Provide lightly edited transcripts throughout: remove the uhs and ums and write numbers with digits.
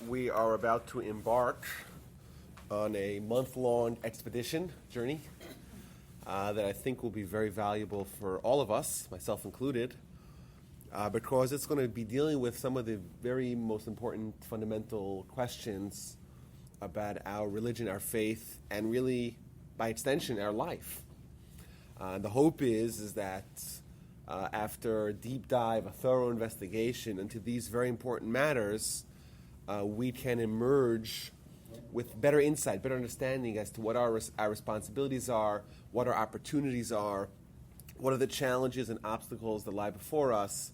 We are about to embark on a month-long expedition journey that I think will be very valuable for all of us, myself included, because it's going to be dealing with some of the very most important fundamental questions about our religion, our faith, and really, by extension, our life. The hope is that after a deep dive, a thorough investigation into these very important matters, we can emerge with better insight, better understanding as to what our responsibilities are, what our opportunities are, what are the challenges and obstacles that lie before us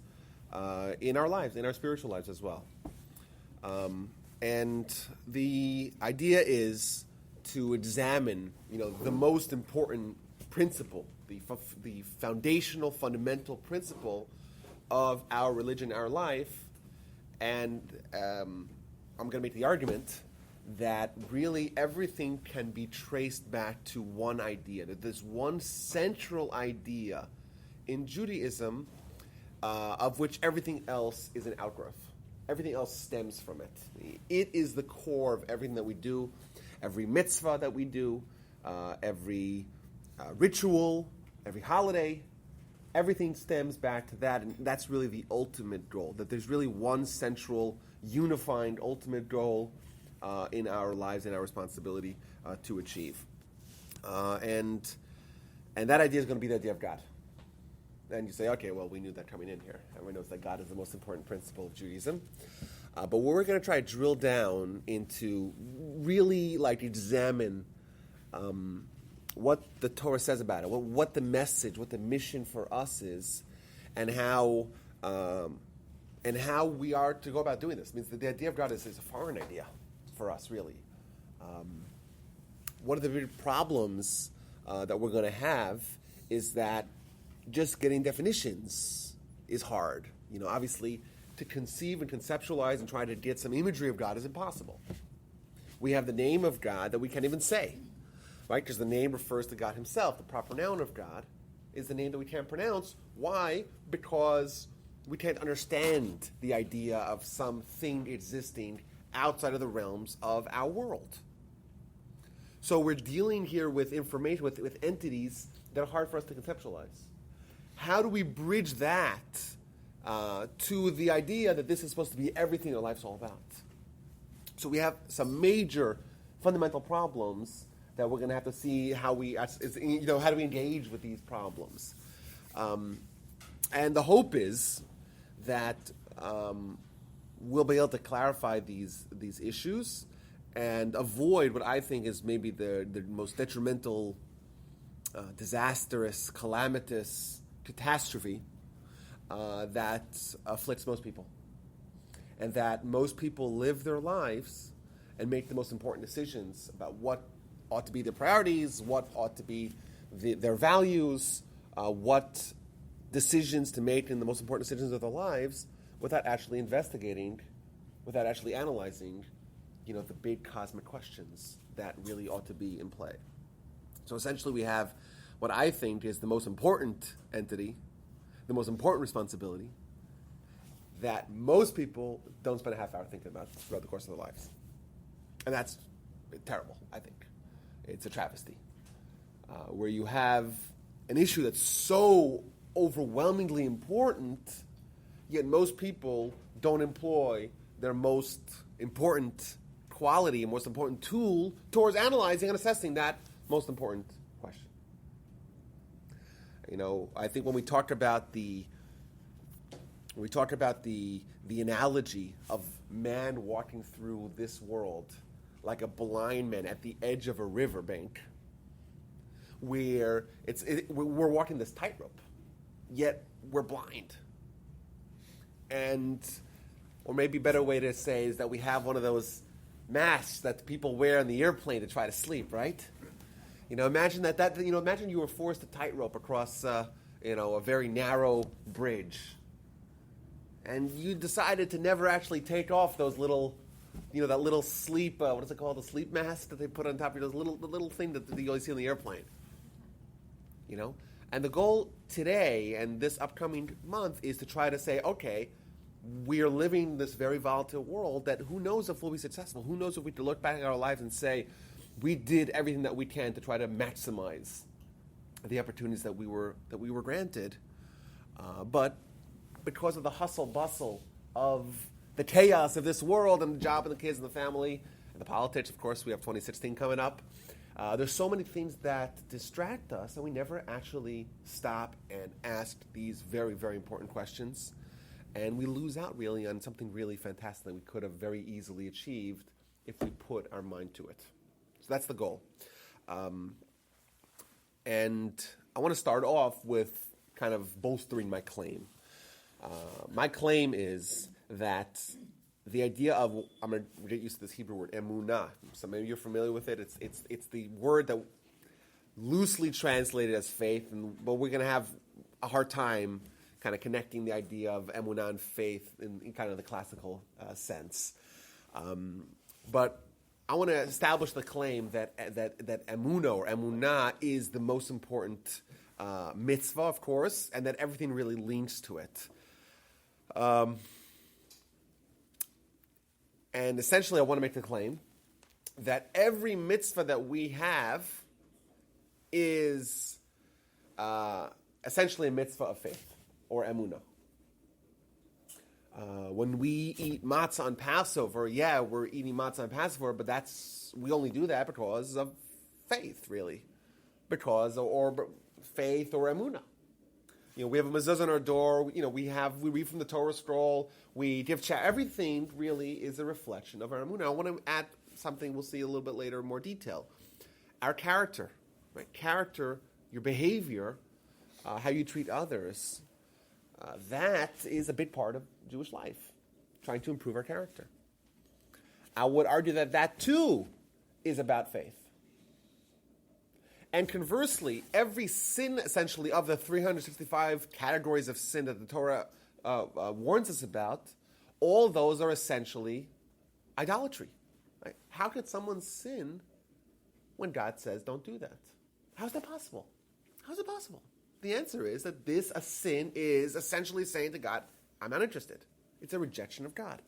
in our lives, in our spiritual lives as well. And the idea is to examine, the most important principle, the foundational, fundamental principle of our religion, our life, and I'm going to make the argument that really everything can be traced back to one idea, that there's one central idea in Judaism of which everything else is an outgrowth. Everything else stems from it. It is the core of everything that we do, every mitzvah that we do, every ritual, every holiday. Everything stems back to that, and that's really the ultimate goal, that there's really one central, unifying, ultimate goal in our lives and our responsibility to achieve. And that idea is going to be the idea of God. And you say, okay, well, we knew that coming in here. Everyone knows that God is the most important principle of Judaism. But we're going to try to drill down into really examine what the Torah says about it, what the message, what the mission for us is, and how we are to go about doing this. It means that the idea of God is a foreign idea for us, really. One of the big problems that we're going to have is that just getting definitions is hard. Obviously, to conceive and conceptualize and try to get some imagery of God is impossible. We have the name of God that we can't even say. Right, because the name refers to God himself. The proper noun of God is the name that we can't pronounce. Why? Because we can't understand the idea of something existing outside of the realms of our world. So we're dealing here with information, with entities that are hard for us to conceptualize. How do we bridge that to the idea that this is supposed to be everything our life's all about? So we have some major fundamental problems that we're going to have to see how do we engage with these problems. And the hope is that we'll be able to clarify these issues and avoid what I think is maybe the most detrimental, disastrous, calamitous catastrophe that afflicts most people. And that most people live their lives and make the most important decisions about what ought to be their priorities, what ought to be their values, what decisions to make in the most important decisions of their lives, without actually investigating, without actually analyzing, the big cosmic questions that really ought to be in play. So essentially we have what I think is the most important entity, the most important responsibility, that most people don't spend a half hour thinking about throughout the course of their lives. And that's terrible, I think. It's a travesty, where you have an issue that's so overwhelmingly important, yet most people don't employ their most important quality and most important tool towards analyzing and assessing that most important question. I think when we talk about the analogy of man walking through this world like a blind man at the edge of a riverbank, where we're walking this tightrope, yet we're blind. Or maybe a better way to say is that we have one of those masks that people wear on the airplane to try to sleep, right? Imagine imagine you were forced to tightrope across, a very narrow bridge, and you decided to never actually take off those little, that little sleep, what is it called, the sleep mask that they put on top of the little thing that you always see on the airplane. And the goal today and this upcoming month is to try to say, okay, we are living this very volatile world that who knows if we'll be successful? Who knows if we can look back at our lives and say, we did everything that we can to try to maximize the opportunities that we were granted. But because of the hustle bustle of the chaos of this world and the job and the kids and the family and the politics, of course, we have 2016 coming up. There's so many things that distract us, and we never actually stop and ask these very, very important questions. And we lose out really on something really fantastic that we could have very easily achieved if we put our mind to it. So that's the goal. And I want to start off with kind of bolstering my claim. My claim is that the idea of, I'm going to get used to this Hebrew word, Emunah. So maybe you're familiar with it. It's the word that loosely translated as faith, but we're going to have a hard time kind of connecting the idea of Emunah and faith in kind of the classical sense. But I want to establish the claim that Emunah or Emunah is the most important mitzvah, of course, and that everything really links to it. And essentially, I want to make the claim that every mitzvah that we have is essentially a mitzvah of faith, or emunah. When we eat matzah on Passover, we're eating matzah on Passover, but we only do that because of faith, really. Or faith or emunah. We have a mezuzah on our door. We read from the Torah scroll. We give everything really is a reflection of our emunah. I want to add something we'll see a little bit later in more detail. Our character, right? Character, your behavior, how you treat others. That is a big part of Jewish life, trying to improve our character. I would argue that too is about faith. And conversely, every sin, essentially, of the 365 categories of sin that the Torah warns us about, all those are essentially idolatry. Right? How could someone sin when God says, don't do that? How is that possible? How is it possible? The answer is that a sin is essentially saying to God, I'm not interested. It's a rejection of God.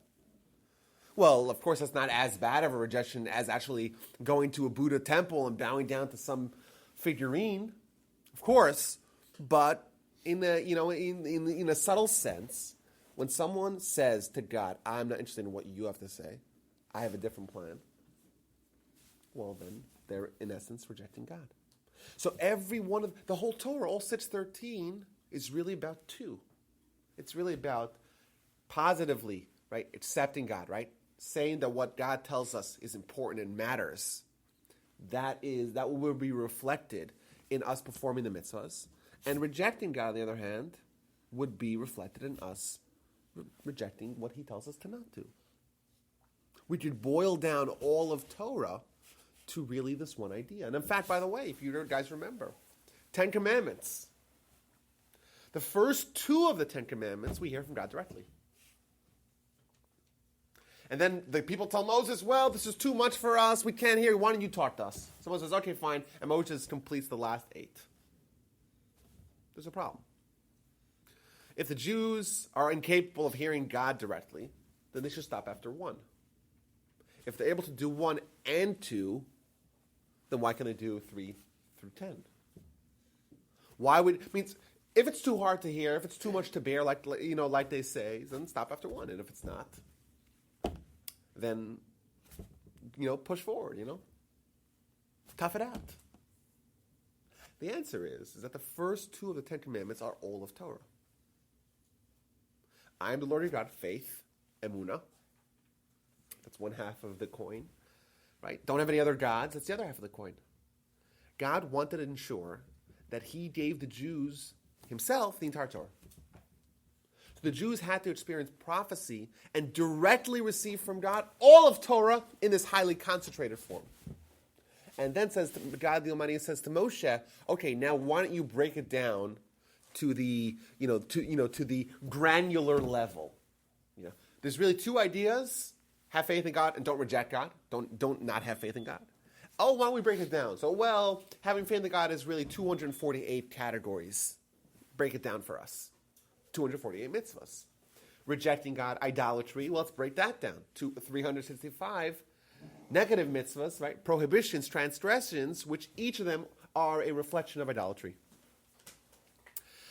Well, of course, that's not as bad of a rejection as actually going to a Buddha temple and bowing down to some figurine, of course, but in a subtle sense, when someone says to God, I'm not interested in what you have to say, I have a different plan, well then, they're in essence rejecting God. So every one of the whole Torah, all 613, is really about two. It's really about positively, right, accepting God, right, saying that what God tells us is important and matters. That will be reflected in us performing the mitzvahs. And rejecting God, on the other hand, would be reflected in us rejecting what he tells us to not do. We could boil down all of Torah to really this one idea. And in fact, by the way, if you guys remember, 10 Commandments. The first two of the 10 Commandments we hear from God directly. And then the people tell Moses, well, this is too much for us. We can't hear you. Why don't you talk to us? So Moses says, okay, fine. And Moses completes the last 8. There's a problem. If the Jews are incapable of hearing God directly, then they should stop after 1. If they're able to do 1 and 2, then why can they do 3 through 10? If it's too hard to hear, if it's too much to bear, like they say, then stop after 1. And if it's not, then, push forward, Tough it out. The answer is that the first 2 of the 10 Commandments are all of Torah. I am the Lord your God, faith, emunah. That's one half of the coin, right? Don't have any other gods. That's the other half of the coin. God wanted to ensure that he gave the Jews himself the entire Torah. So the Jews had to experience prophecy and directly receive from God all of Torah in this highly concentrated form. And then God the Almighty says to Moshe, okay, now why don't you break it down to the to the granular level? There's really 2 ideas: have faith in God and don't reject God. Don't not have faith in God. Oh, why don't we break it down? So, having faith in God is really 248 categories. Break it down for us. 248 mitzvahs. rejecting God, idolatry. Well, let's break that down to 365 negative mitzvahs, right? Prohibitions, transgressions, which each of them are a reflection of idolatry.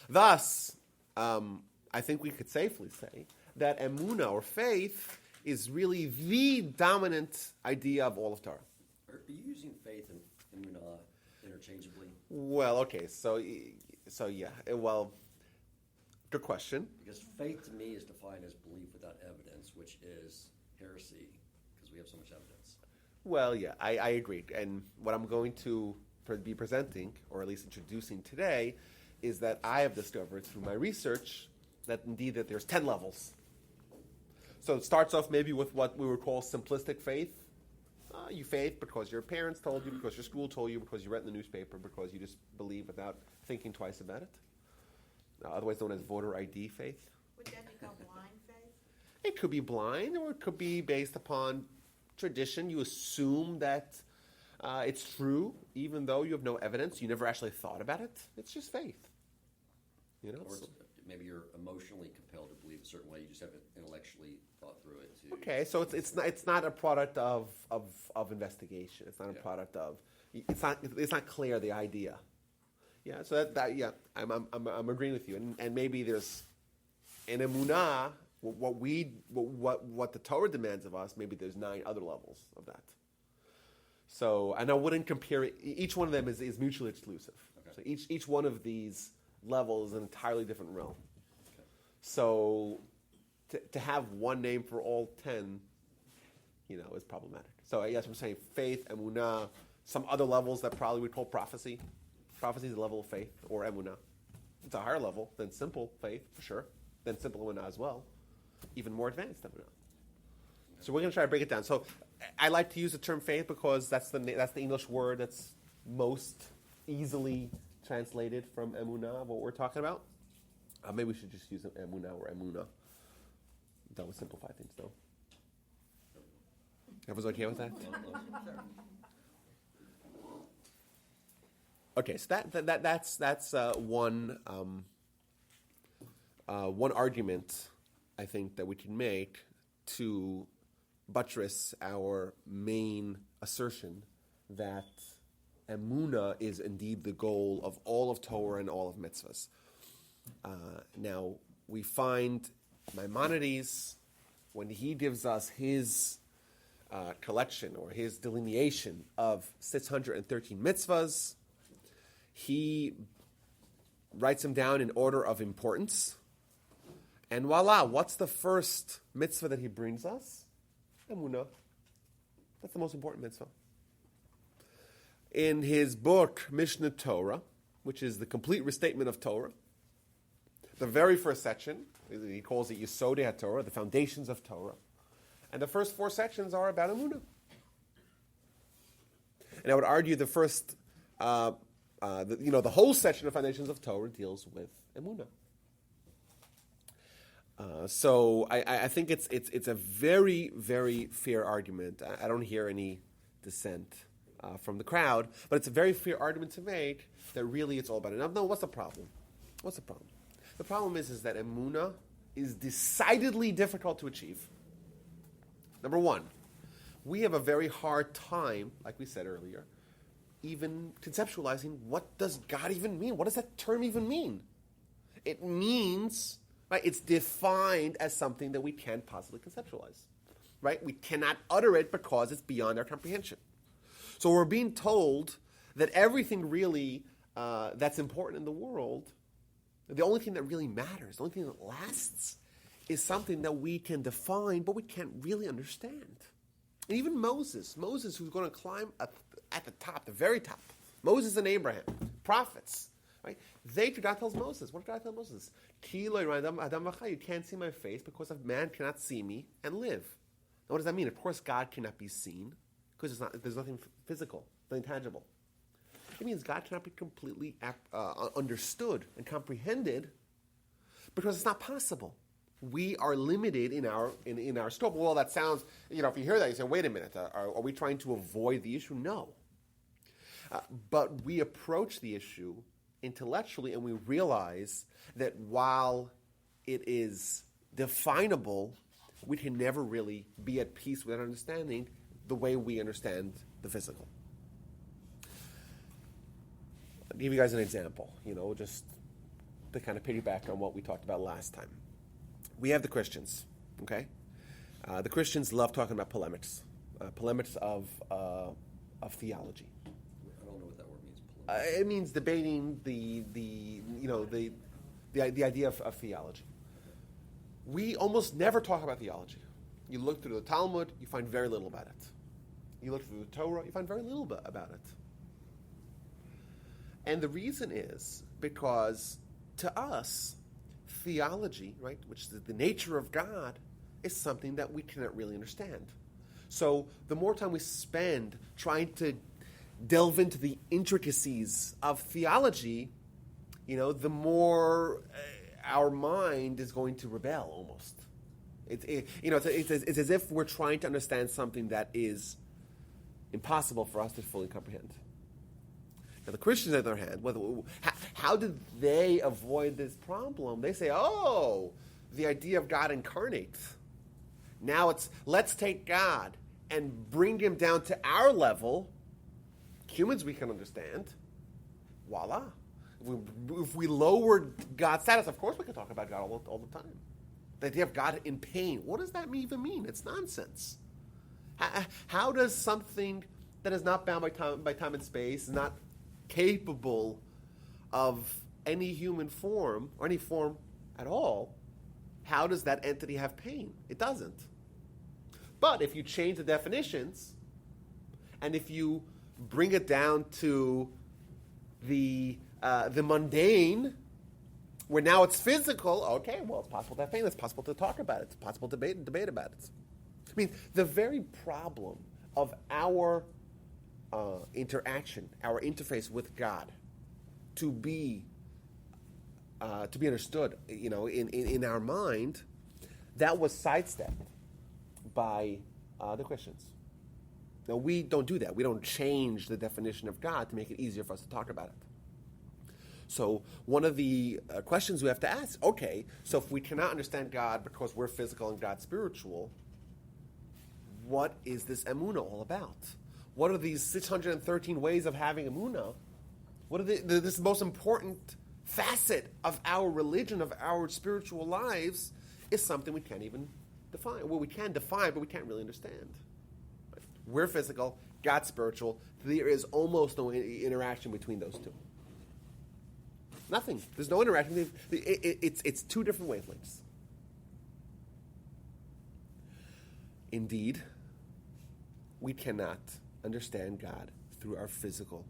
Thus, I think we could safely say that Emunah, or faith, is really the dominant idea of all of Torah. Are you using faith and Emunah interchangeably? Well, okay, so yeah, well, good question. Because faith to me is defined as belief without evidence, which is heresy, because we have so much evidence. Well, yeah, I agree. And what I'm going to be presenting, or at least introducing today, is that I have discovered through my research that indeed that there's 10 levels. So it starts off maybe with what we would call simplistic faith. You faith because your parents told you, because your school told you, because you read in the newspaper, because you just believe without thinking twice about it. Otherwise known as voter ID faith. Would that become blind faith? It could be blind, or it could be based upon tradition. You assume that it's true, even though you have no evidence. You never actually thought about it. It's just faith. You know. Or maybe you're emotionally compelled to believe a certain way. You just haven't intellectually thought through it. Okay, so it's not a product of investigation. It's not a product of. It's not clear, the idea. Yeah. So that yeah, I'm agreeing with you, and maybe there's in Emunah what the Torah demands of us. Maybe there's 9 other levels of that. So, and I wouldn't compare it. Each one of them is mutually exclusive. Okay. So each one of these levels is an entirely different realm. Okay. So to have one name for all 10, is problematic. So I guess I'm saying faith, emunah, some other levels that probably we'd call prophecy. Prophecy is a level of faith, or emunah. It's a higher level than simple faith, for sure. Than simple emunah as well. Even more advanced emunah. So we're going to try to break it down. So I like to use the term faith because that's the English word that's most easily translated from emunah, what we're talking about. Maybe we should just use emunah or emunah. That would simplify things, though. Everyone's okay with that? Okay, so that's one argument I think that we can make to buttress our main assertion that Emunah is indeed the goal of all of Torah and all of mitzvahs. Now, we find Maimonides, when he gives us his collection or his delineation of 613 mitzvahs, he writes them down in order of importance. And voila, what's the first mitzvah that he brings us? Emunah. That's the most important mitzvah. In his book, Mishnah Torah, which is the complete restatement of Torah, the very first section, he calls it Yesodei HaTorah, the foundations of Torah. And the first 4 sections are about Emunah. And I would argue the first, the whole section of foundations of Torah deals with Emunah. So I think it's a very, very fair argument. I don't hear any dissent from the crowd, but it's a very fair argument to make that really it's all about it. Now, what's the problem? What's the problem? The problem is that Emunah is decidedly difficult to achieve. Number one, we have a very hard time, like we said earlier, even conceptualizing what does God even mean? What does that term even mean? It means, right, it's defined as something that we can't possibly conceptualize. Right? We cannot utter it because it's beyond our comprehension. So we're being told that everything really that's important in the world, the only thing that really matters, the only thing that lasts, is something that we can define, but we can't really understand. And even Moses, who's going to climb at the top, the very top, Moses and Abraham, prophets, right? God tells Moses, what did God tell Moses? You can't see my face because man cannot see me and live. Now, what does that mean? Of course, God cannot be seen because there's nothing physical, nothing tangible. It means God cannot be completely understood and comprehended because it's not possible. We are limited in our scope. Well, that sounds, if you hear that, you say, wait a minute, are we trying to avoid the issue? No. But we approach the issue intellectually and we realize that while it is definable, we can never really be at peace with understanding the way we understand the physical. I'll give you guys an example, just to kind of piggyback on what we talked about last time. We have the Christians, okay? The Christians love talking about polemics of theology. I don't know what that word means. It means debating the idea of theology. We almost never talk about theology. You look through the Talmud, you find very little about it. You look through the Torah, you find very little about it. And the reason is because to us, theology, right, which is the nature of God, is something that we cannot really understand. So the more time we spend trying to delve into the intricacies of theology, the more our mind is going to rebel almost. It's as if we're trying to understand something that is impossible for us to fully comprehend. Now, the Christians, on the other hand, how did they avoid this problem? They say, the idea of God incarnate. Now let's take God and bring him down to our level. Humans we can understand. Voila. If we lowered God's status, of course we can talk about God all the time. The idea of God in pain. What does that even mean? It's nonsense. How does something that is not bound by time and space, not capable of any human form, or any form at all, how does that entity have pain? It doesn't. But if you change the definitions, and if you bring it down to the mundane, where now it's physical, okay, well, it's possible to have pain, it's possible to talk about it, it's possible to debate about it. I mean, the very problem of our interaction, our interface with God, to be understood, in our mind, that was sidestepped by the Christians. Now, we don't do that. We don't change the definition of God to make it easier for us to talk about it. So one of the questions we have to ask, okay, so if we cannot understand God because we're physical and God's spiritual, what is this Emunah all about? What are these 613 ways of having Emunah? What are this most important facet of our religion, of our spiritual lives, is something we can't even define. Well, we can define, but we can't really understand. We're physical, God's spiritual. There is almost no interaction between those two. Nothing. There's no interaction. It's two different wavelengths. Indeed, we cannot understand God through our physical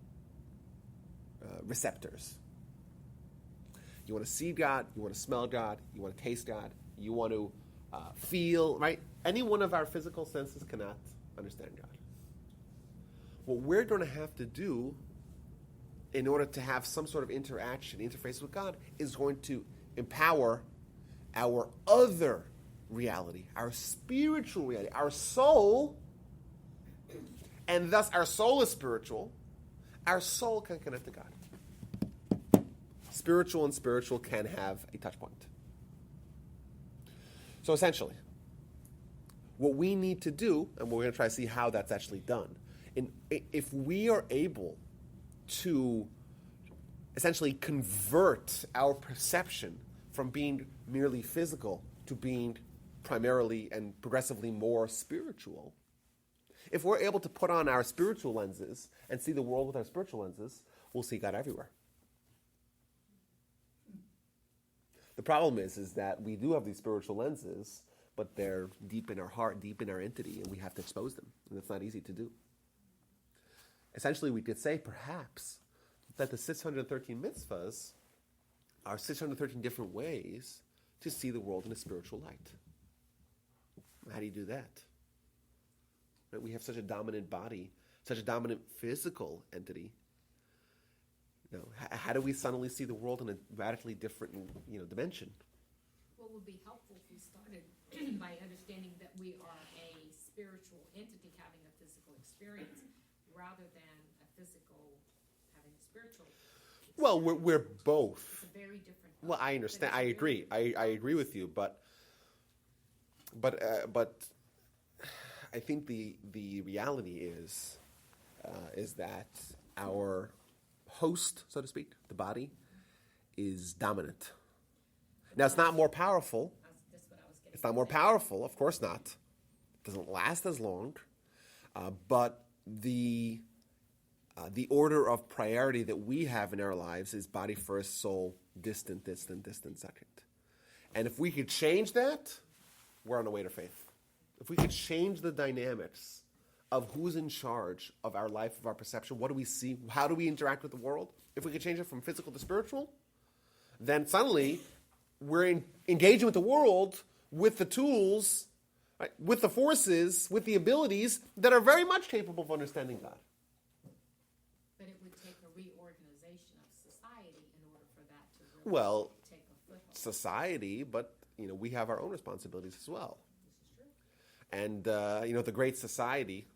receptors. You want to see God, you want to smell God, you want to taste God, you want to feel, right? Any one of our physical senses cannot understand God. What we're going to have to do in order to have some sort of interface with God, is going to empower our other reality, our spiritual reality, our soul. And thus our soul is spiritual. Our soul can connect to God. Spiritual and spiritual can have a touch point. So essentially, what we need to do, and we're going to try to see how that's actually done, if we are able to essentially convert our perception from being merely physical to being primarily and progressively more spiritual, if we're able to put on our spiritual lenses and see the world with our spiritual lenses, we'll see God everywhere. The problem is that we do have these spiritual lenses, but they're deep in our heart, deep in our entity, and we have to expose them. And it's not easy to do. Essentially, we could say, perhaps, that the 613 mitzvahs are 613 different ways to see the world in a spiritual light. How do you do that? Right? We have such a dominant body, such a dominant physical entity. How do we suddenly see the world in a radically different, dimension? What would be helpful if we started by understanding that we are a spiritual entity having a physical experience rather than a physical having a spiritual experience. Well, we're both. It's a very different. Well, I understand. I agree. I agree with you. But But I think the reality is that our host, so to speak, the body, is dominant. Now, it's not more powerful. That's what I was getting It's not more powerful, of course not. It doesn't last as long. But the order of priority that we have in our lives is body first, soul distant second. And if we could change that, we're on the way to faith. If we could change the dynamics of who's in charge of our life, of our perception, what do we see, how do we interact with the world, if we could change it from physical to spiritual, then suddenly we're engaging with the world with the tools, right, with the forces, with the abilities that are very much capable of understanding God. But it would take a reorganization of society in order for that to really take a foothold. Society, but we have our own responsibilities as well. This is true. And the great society,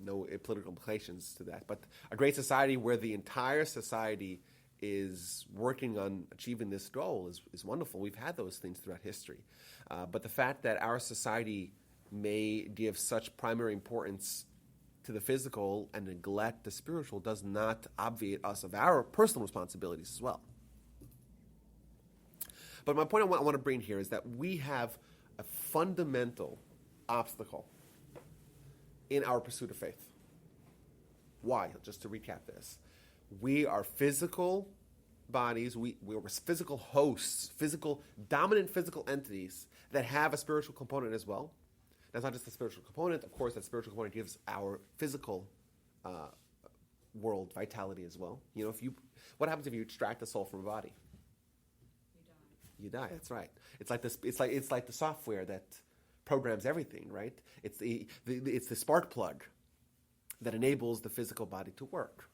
no political implications to that, but a great society where the entire society is working on achieving this goal is wonderful. We've had those things throughout history. But the fact that our society may give such primary importance to the physical and neglect the spiritual does not obviate us of our personal responsibilities as well. But my point I want to bring here is that we have a fundamental obstacle in our pursuit of faith. Why? Just to recap this. We are physical bodies, we're physical hosts, dominant physical entities that have a spiritual component as well. That's not just a spiritual component. Of course, that spiritual component gives our physical world vitality as well. What happens if you extract the soul from a body? You die. That's right. It's like the software that programs everything, right? It's the spark plug that enables the physical body to work.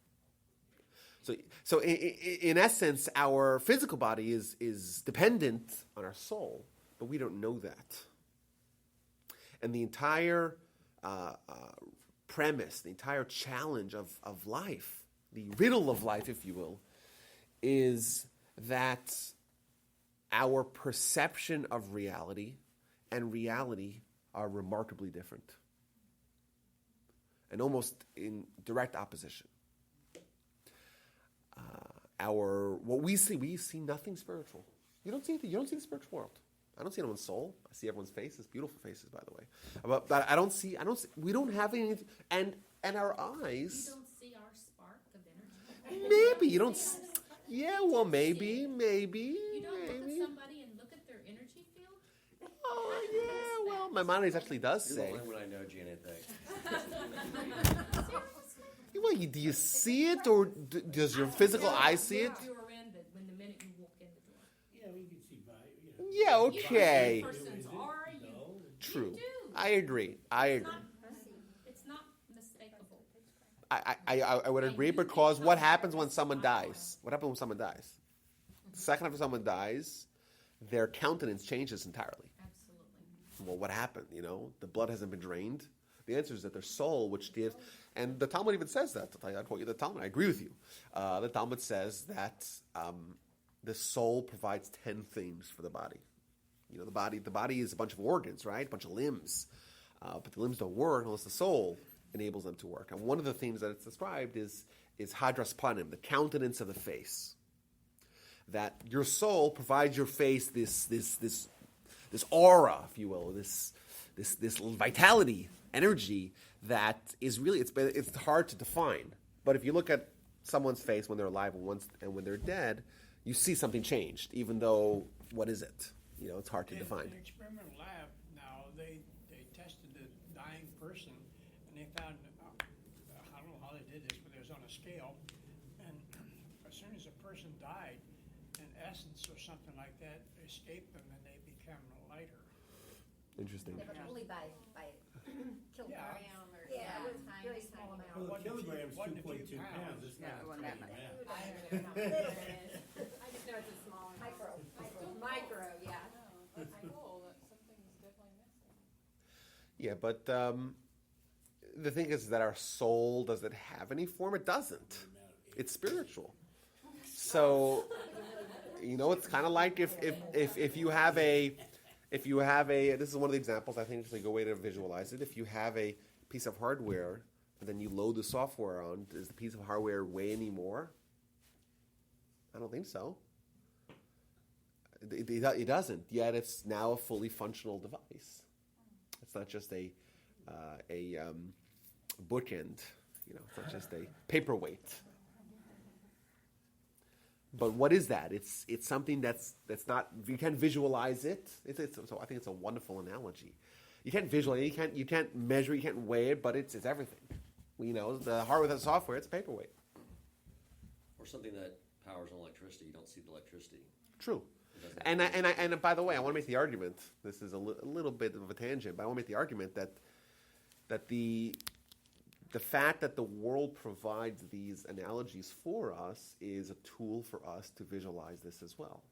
So in essence, our physical body is dependent on our soul, but we don't know that. And the entire premise, the entire challenge of life, the riddle of life, if you will, is that our perception of reality and reality are remarkably different and almost in direct opposition. What we see nothing spiritual. You don't see the spiritual world. I don't see anyone's soul. I see everyone's faces, beautiful faces, by the way. But I don't see. We don't have any. And our eyes. You don't see our spark of energy. Maybe you don't. Yeah, well, maybe. You don't look at somebody and look at their energy field. Oh yeah. Well, my mind actually does You're say. the only one I know, Janet, thanks. Well, do you see it, or does your physical eye see it? You're in when the minute you walk in the door. Yeah, we can see by. Yeah. Okay. You know who the person's aura, True. You do. I agree. It's not mistakable. I would agree, because what happens when someone dies? What happens when someone dies? The second after someone dies, their countenance changes entirely. Absolutely. Well, what happened? The blood hasn't been drained. The answer is that their soul, which gives, and the Talmud even says that. I quote you the Talmud. I agree with you. The Talmud says that the soul provides 10 things for the body. The body is a bunch of organs, right? A bunch of limbs. But the limbs don't work unless the soul enables them to work. And one of the themes that it's described is hadras panim, the countenance of the face. That your soul provides your face this aura, if you will, this vitality, energy that is really it's hard to define. But if you look at someone's face when they're alive and when they're dead, you see something changed. Even though, what is it? It's hard to define. In an experimental lab now, they tested the dying person, and they found, I don't know how they did this, but it was on a scale, and as soon as a person died, an essence or something like that escaped them, and they become lighter. Interesting. But only by kilogram or Yeah, it was very small amount. Well, tiny. a kilogram's One to 2.2 few pounds. pounds. It's No, not it wasn't that much. I just know it's a small amount. Micro, yeah. That's cool, that something's definitely missing. Yeah, but the thing is that our soul, does it have any form? It doesn't. It's spiritual. So, it's kind of like if you have a If you have this is one of the examples, I think it's a good way to visualize it. If you have a piece of hardware and then you load the software on, does the piece of hardware weigh any more? I don't think so. It doesn't, yet it's now a fully functional device. It's not just a bookend, it's not just a paperweight. But what is that? It's something that's not, you can't visualize it. So I think it's a wonderful analogy. You can't visualize it, you can't measure it, you can't weigh it, but it's everything. The hardware with the software, it's a paperweight. Or something that powers on electricity, you don't see the electricity. True. And by the way, I want to make the argument, this is a little bit of a tangent, but I want to make the argument that the fact that the world provides these analogies for us is a tool for us to visualize this as well.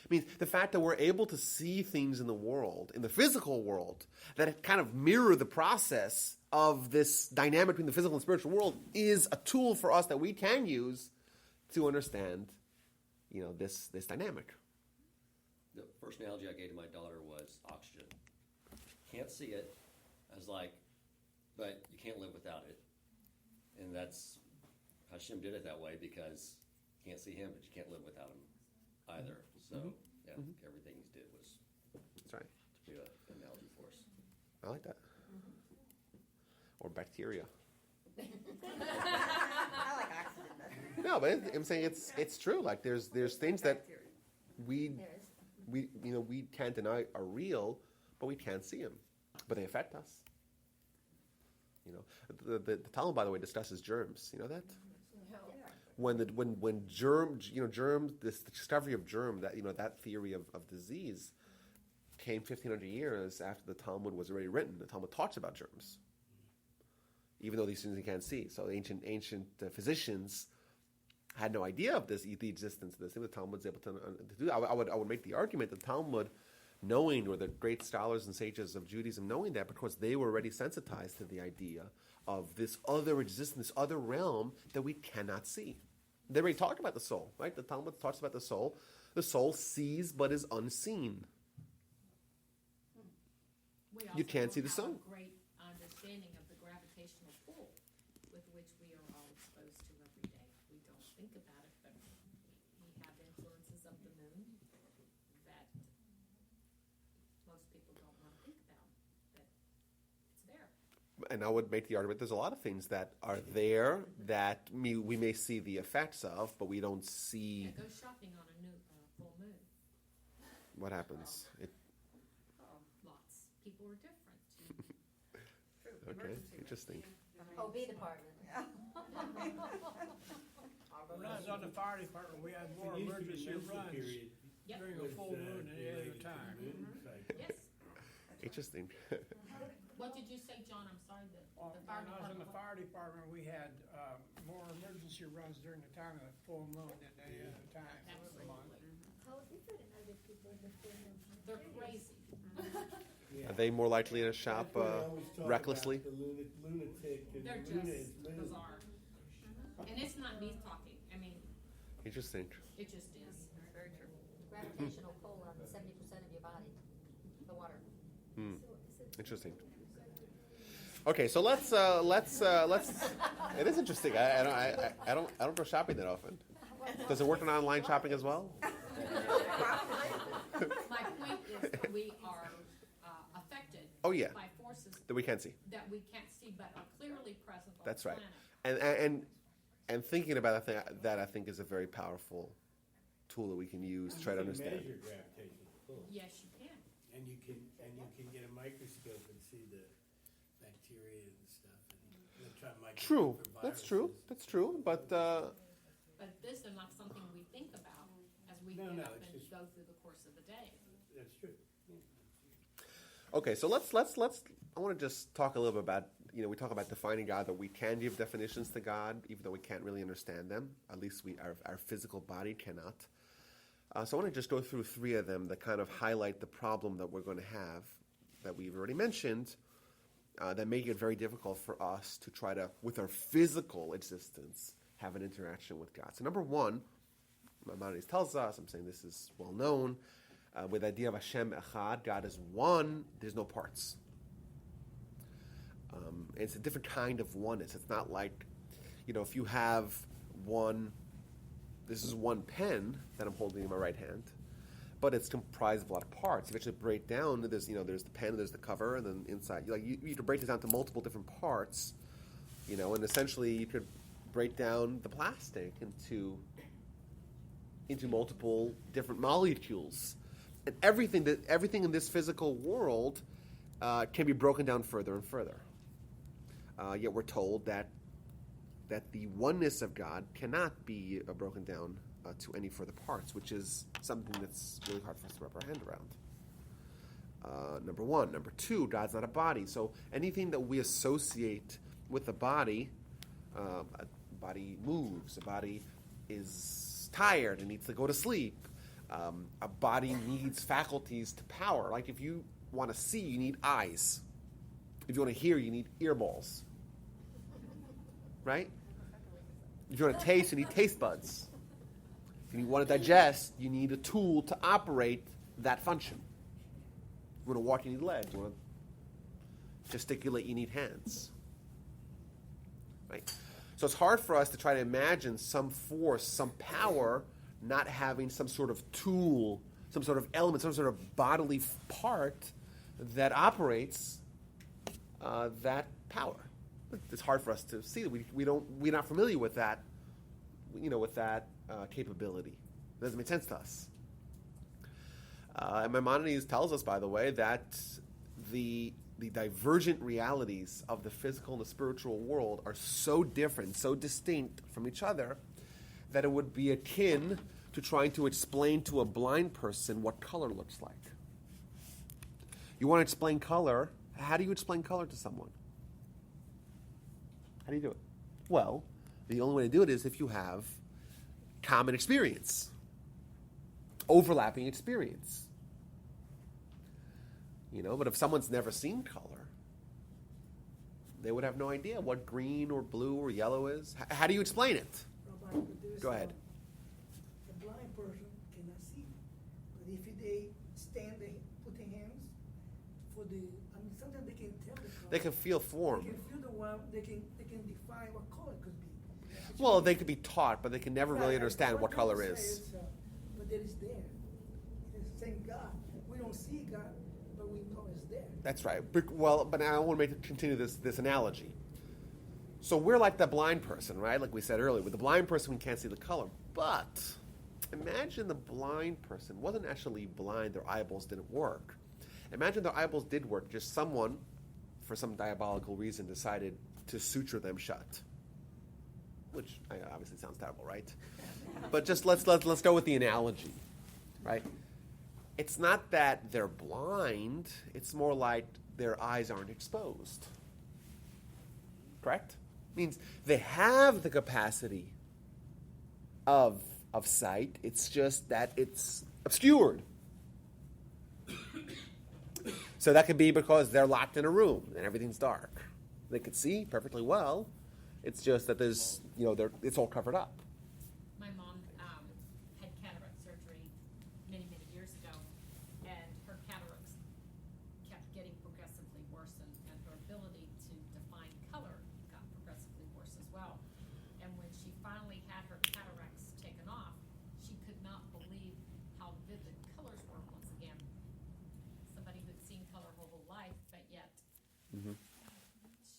It means the fact that we're able to see things in the world, in the physical world, that kind of mirror the process of this dynamic between the physical and spiritual world is a tool for us that we can use to understand, this dynamic. The first analogy I gave to my daughter was oxygen. Can't see it. I was like, but you can't live without it. And that's, Hashem did it that way because you can't see him, but you can't live without him either. So, everything he did was That's right. to be an analogy for us. I like that. Or bacteria. I like oxygen. No, but I'm saying it's true. Like there's things that we can't deny are real, but we can't see them, but they affect us. The Talmud, by the way, discusses germs. You know that when germs, this discovery of germ, that theory of disease came 1,500 years after the Talmud was already written. The Talmud talks about germs, even though these things you can't see. So ancient physicians had no idea of the existence of this thing. The Talmud's able to do that. I would make the argument that the Talmud, knowing, or the great scholars and sages of Judaism knowing that, because they were already sensitized to the idea of this other existence, this other realm that we cannot see. They already talked about the soul, right? The Talmud talks about the soul. The soul sees but is unseen. We You can't also see the have sun. a great understanding of the gravitational pull with which we are all exposed to every day. We don't think about it, but we have influences of the moon that most people don't want to think about, but it's there. And I would make the argument there's a lot of things that are there that we may see the effects of, but we don't see Yeah, go shopping on a new full moon. what happens. Lots. People are different. Okay, interesting. OB department. When I was on the fire department, we had more emergency runs Yep. during a full moon than any other time. Yes. Interesting. What did you say, John? I'm sorry. The When fire I was in the department. fire department, we had more emergency runs during the time of the full moon than any other time of the month. They're crazy. Are they more likely to shop recklessly? The lunatic and They're Luna is just lunatic. bizarre. And it's not me talking. I mean, Interesting. it just is. Very true. Gravitational pull on 70% of your body, the water. Interesting. Okay, so let's. It is interesting. I don't go shopping that often. Does it work on online shopping as well? My point is that we are affected Oh, yeah. by forces That we can't see. that we can't see but are clearly present on That's the right. planet. And thinking about that, I think is a very powerful tool that we can use to try to You can understand. measure gravitational pull, Yes, you can. and you can get a microscope and see the bacteria and stuff. And they'll try to microscope True. for That's true. viruses. That's true. But But this is not something we think about as we No, get no, up it's and just- go through the course of the day. That's true. okay, so let's. I want to just talk a little bit about. We talk about defining God, that we can give definitions to God, even though we can't really understand them. At least our physical body cannot. So I want to just go through 3 of them that kind of highlight the problem that we're going to have, that we've already mentioned, that make it very difficult for us to try to, with our physical existence, have an interaction with God. So number 1, Maimonides tells us, I'm saying this is well known, with the idea of Hashem Echad, God is one, there's no parts. It's a different kind of oneness. It's not like, if you have this is one pen that I'm holding in my right hand, but it's comprised of a lot of parts. If you actually break down, there's the pen, there's the cover, and then inside, you could break this down to multiple different parts, and essentially you could break down the plastic into multiple different molecules, and everything in this physical world can be broken down further and further. Yet we're told that the oneness of God cannot be broken down to any further parts, which is something that's really hard for us to wrap our hand around. Number one. Number two, God's not a body. So anything that we associate with a body moves, a body is tired and needs to go to sleep. A body needs faculties to power. Like if you want to see, you need eyes. If you want to hear, you need earballs. Right? If you want to taste, you need taste buds. If you want to digest, you need a tool to operate that function. You want to walk, you need legs. You want to gesticulate, you need hands. Right? So it's hard for us to try to imagine some force, some power, not having some sort of tool, some sort of element, some sort of bodily part that operates that power. It's hard for us to see. We're not familiar with that, with that capability. It doesn't make sense to us. And Maimonides tells us, by the way, that the divergent realities of the physical and the spiritual world are so different, so distinct from each other, that it would be akin to trying to explain to a blind person what color looks like. You want to explain color. How do you explain color to someone? How do you do it? Well, the only way to do it is if you have common experience, overlapping experience. But if someone's never seen color, they would have no idea what green or blue or yellow is. How do you explain it? Go ahead. A blind person cannot see, but if they stand, they put their hands for sometimes they can tell the color. They can feel form. They can feel the one. They can define what color it could be. Well, they could be taught, but they can never really Right, understand what I'm trying color to say is. but it is there. It's the same God. We don't see God, but we know it's there. That's right. But now I want to continue this analogy. So we're like the blind person, right? Like we said earlier. With the blind person, we can't see the color. But imagine the blind person wasn't actually blind. Their eyeballs didn't work. Imagine their eyeballs did work. Just someone, for some diabolical reason, decided to suture them shut. Which obviously sounds terrible, right? But just let's go with the analogy, right? It's not that they're blind. It's more like their eyes aren't exposed. Correct? Means they have the capacity of sight. It's just that it's obscured. So that could be because they're locked in a room and everything's dark. They could see perfectly well. It's just that there's, it's all covered up. My mom had cataract surgery many, many years ago, and her cataracts kept getting progressively worse, and her ability to define color got progressively worse as well. And when she finally had her cataracts taken off, she could not believe how vivid colors were once again. Somebody who'd seen color her whole life, but yet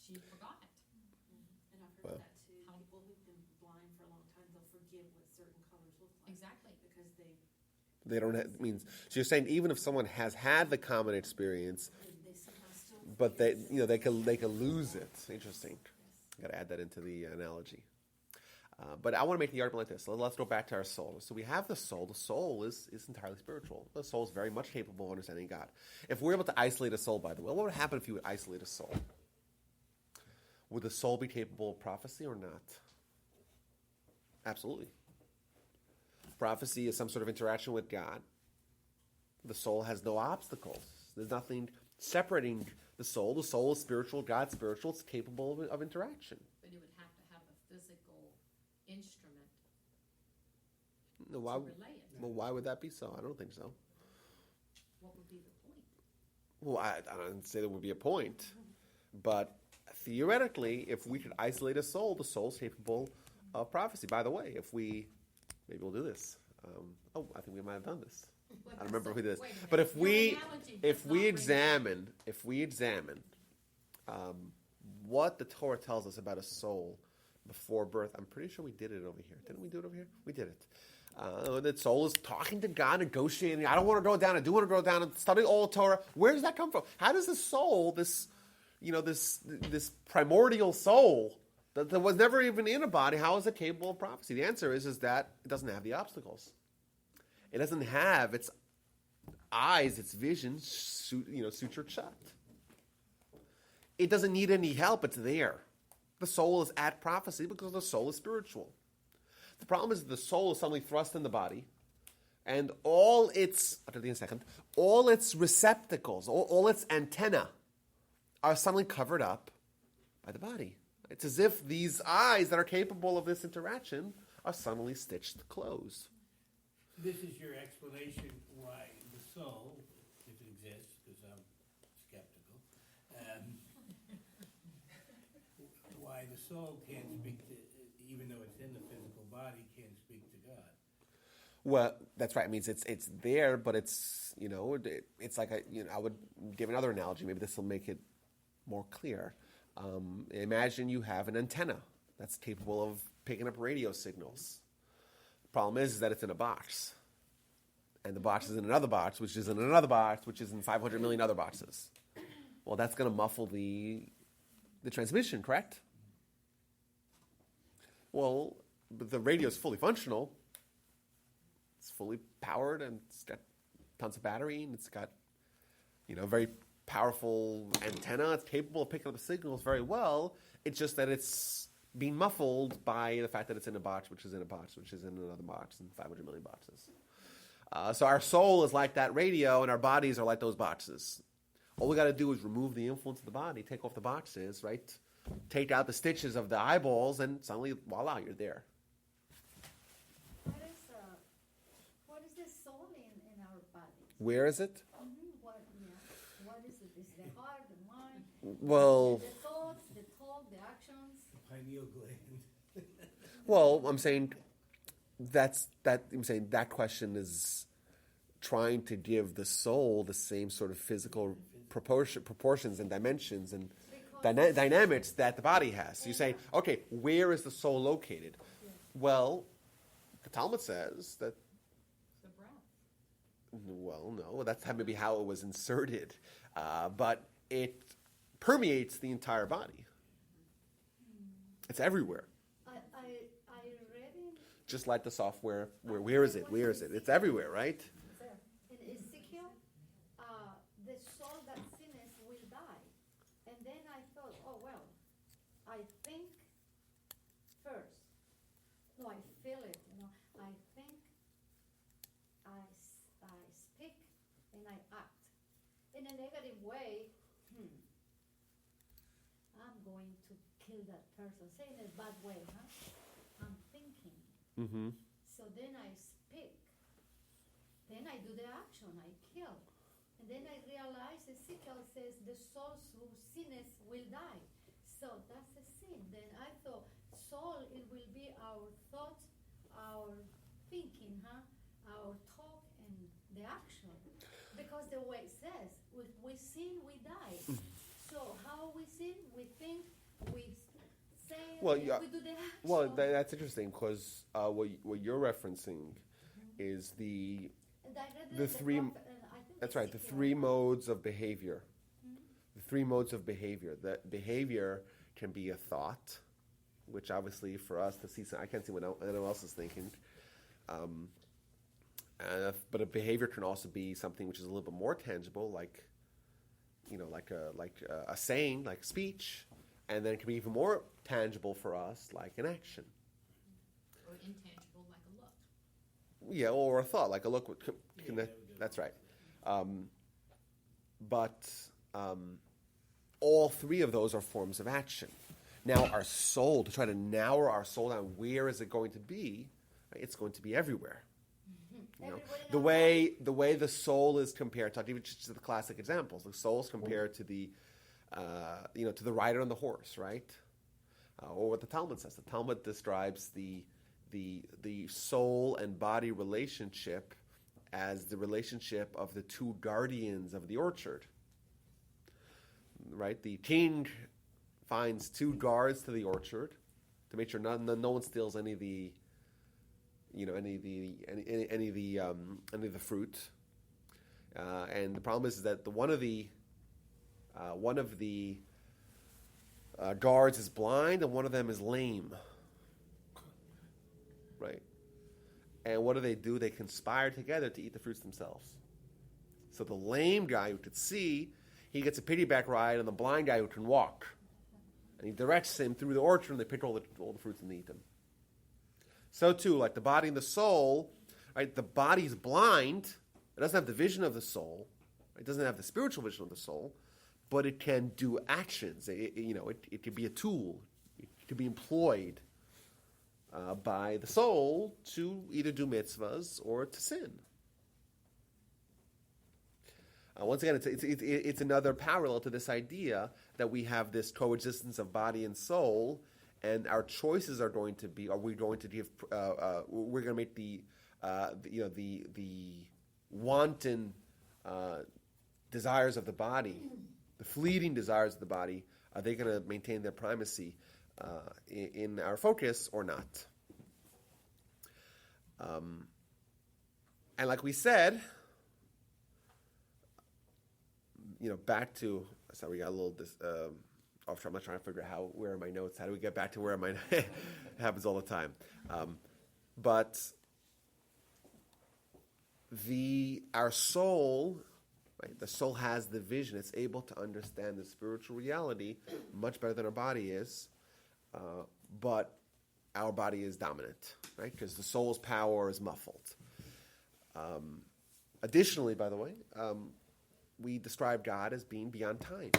she forgot it. And I've heard that too. People who've been blind for a long time, they'll forget what certain colors look like. Exactly. Because They don't have, means, so you're saying even if someone has had the common experience, they somehow still. but they can lose it. Interesting. Got to add that into the analogy. But I want to make the argument like this. So let's go back to our soul. So we have the soul. The soul is entirely spiritual. The soul is very much capable of understanding God. If we're able to isolate a soul, by the way, what would happen if you would isolate a soul? Would the soul be capable of prophecy or not? Absolutely. Prophecy is some sort of interaction with God. The soul has no obstacles. There's nothing separating the soul. The soul is spiritual. God's spiritual. It's capable of interaction. But you would have to have a physical instrument No, to relay it. Well, why would that be so? I don't think so. what would be the point? Well, I don't say there would be a point, but theoretically, if we could isolate a soul, the soul's capable of prophecy. By the way, maybe we'll do this. I think we might have done this. I don't remember who did this. Wait a minute. But if Your we analogy does if we not examine what the Torah tells us about a soul before birth, I'm pretty sure we did it over here. Didn't we do it over here? We did it. The soul is talking to God, negotiating. I don't want to go down. I do want to go down and study all Torah. Where does that come from? How does the soul, this primordial soul that was never even in a body, how is it capable of prophecy? The answer is that it doesn't have the obstacles. It doesn't have its eyes, its vision, sutured shut. It doesn't need any help. It's there. The soul is at prophecy because the soul is spiritual. The problem is that the soul is suddenly thrust in the body, and all its receptacles, all its antenna are suddenly covered up by the body. It's as if these eyes that are capable of this interaction are suddenly stitched closed. This is your explanation why the soul, if it exists, because I'm skeptical, why the soul can't speak to, even though it's in the physical body, can't speak to God. Well, that's right. It means it's there, but it's it's like I would give another analogy. Maybe this will make it more clear. Imagine you have an antenna that's capable of picking up radio signals. The problem is that it's in a box, and the box is in another box, which is in another box, which is in 500 million other boxes. Well, that's going to muffle the transmission, correct? Well, but the radio is fully functional. It's fully powered, and it's got tons of battery, and it's got very powerful antenna. It's capable of picking up the signals very well. It's just that it's being muffled by the fact that it's in a box, which is in a box, which is in another box, and 500 million boxes. So our soul is like that radio, and our bodies are like those boxes. All we got to do is remove the influence of the body, take off the boxes, right? Take out the stitches of the eyeballs, and suddenly, voila, you're there. What is the soul in our body? Where is it? What is it? Is the heart, the mind? Well, The thoughts, the talk, the actions? The pineal gland. well, I'm saying that question is trying to give the soul the same sort of physical proportions and dimensions and dynamics that the body has. So you say, okay, where is the soul located? Well, the Talmud says that. The breath. Well, no, that's maybe how it was inserted, but it permeates the entire body. It's everywhere. I read in Just like the software, where is it? Where is it? It's everywhere, right? in Ezekiel, the soul that sinneth will die. And then I thought, oh well, I think first. No, I feel it, I think, I speak, and I act. In a negative way, I'm going to kill that person. Say in a bad way, I'm thinking. Mm-hmm. So then I speak. Then I do the action, I kill. And then I realize Ezekiel says the soul who sinneth will die. So that's a sin. Then I thought soul, it will be our thought, our thinking, our talk and the action. Because the way it says, if we sin, we die. So how we sin, we think, we say, Well, and yeah. we do the action. Well, that's interesting because what you're referencing is And I read the three. I think That's right. The Ezekiel. three modes of behavior. The three modes of behavior. That behavior can be a thought, which obviously for us to see, I can't see what anyone else is thinking. But a behavior can also be something which is a little bit more tangible, like a saying, like speech, and then it can be even more tangible for us, like an action. Or intangible, like a look. Yeah, or a thought, like a look. That's right. But all three of those are forms of action. Now, our soul, to try to narrow our soul down, where is it going to be? It's going to be everywhere. Everybody The way the soul is compared, talk even just to the classic examples. The soul is compared to the to the rider on the horse, right? Or what the Talmud says. The Talmud describes the soul and body relationship as the relationship of the two guardians of the orchard. Right? The king finds two guards to the orchard to make sure no one steals any of the fruit. And the problem is that one of the guards is blind and one of them is lame. Right? And what do? They conspire together to eat the fruits themselves. So the lame guy who could see, he gets a piggyback ride on the blind guy who can walk. And he directs him through the orchard and they pick all the fruits and eat them. So too, like the body and the soul, right? The body's blind. It doesn't have the vision of the soul. It doesn't have the spiritual vision of the soul, but it can do actions. It could be a tool. It could be employed by the soul to either do mitzvahs or to sin. Once again, it's another parallel to this idea that we have this coexistence of body and soul, and our choices are going to be: are we going to give? We're going to make the wanton desires of the body, the fleeting desires of the body. Are they going to maintain their primacy in our focus or not? And like we said, back to, sorry, we got a little off track. I'm not trying to figure out where are my notes. How do we get back to where am I? It happens all the time. But our soul, right, the soul has the vision. It's able to understand the spiritual reality much better than our body is. But our body is dominant, right? Because the soul's power is muffled. Additionally, by the way, we describe God as being beyond time.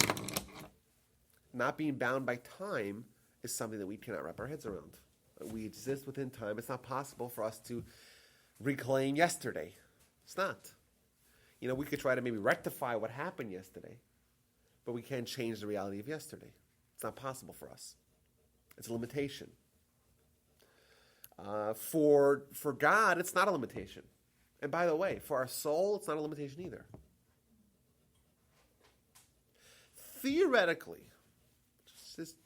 Not being bound by time is something that we cannot wrap our heads around. We exist within time. It's not possible for us to reclaim yesterday. It's not. We could try to maybe rectify what happened yesterday, but we can't change the reality of yesterday. It's not possible for us. It's a limitation. For God, it's not a limitation. And by the way, for our soul, it's not a limitation either. Theoretically, just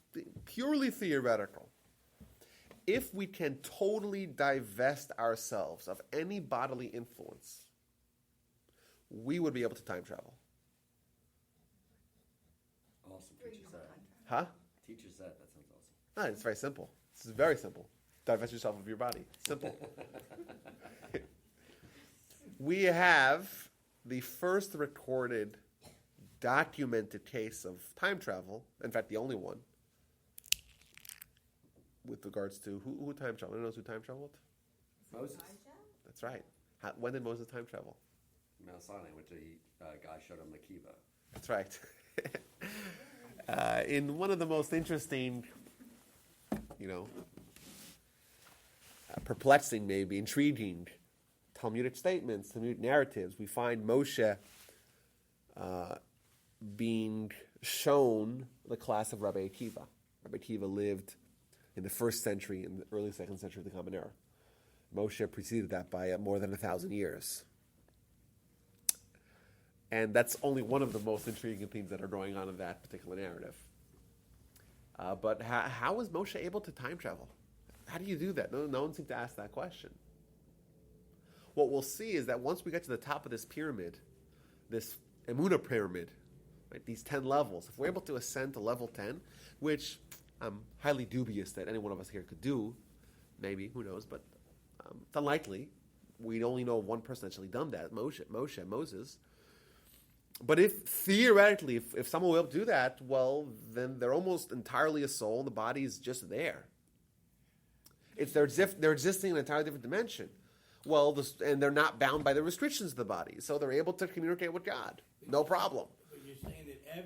purely theoretical, if we can totally divest ourselves of any bodily influence, we would be able to time travel. Awesome. Teaches that. Huh? Teaches that. That sounds awesome. No, it's very simple. This is very simple. Divest yourself of your body. Simple. We have the first recorded, documented case of time travel. In fact, the only one. With regards to who time traveled. Anyone knows who time traveled? Moses. That's right. When did Moses time travel? Mount Sinai, which a guy showed him the kiva. That's right. In one of the most interesting, perplexing, maybe intriguing Talmudic statements, Talmudic narratives, we find Moshe being shown the class of Rabbi Akiva. Rabbi Akiva lived in the 1st century, in the early 2nd century of the Common Era. Moshe preceded that by more than 1,000 years. And that's only one of the most intriguing things that are going on in that particular narrative. But how was Moshe able to time travel? How do you do that? No one seemed to ask that question. What we'll see is that once we get to the top of this pyramid, this Emunah pyramid, right, these 10 levels, if we're able to ascend to level 10, which I'm highly dubious that any one of us here could do, maybe, who knows, but it's unlikely. We only know of one person that's actually done that, Moses. But if theoretically, if someone will do that, well, then they're almost entirely a soul, and the body is just there. They're existing in an entirely different dimension. Well, and they're not bound by the restrictions of the body, so they're able to communicate with God, no problem. But you're saying that if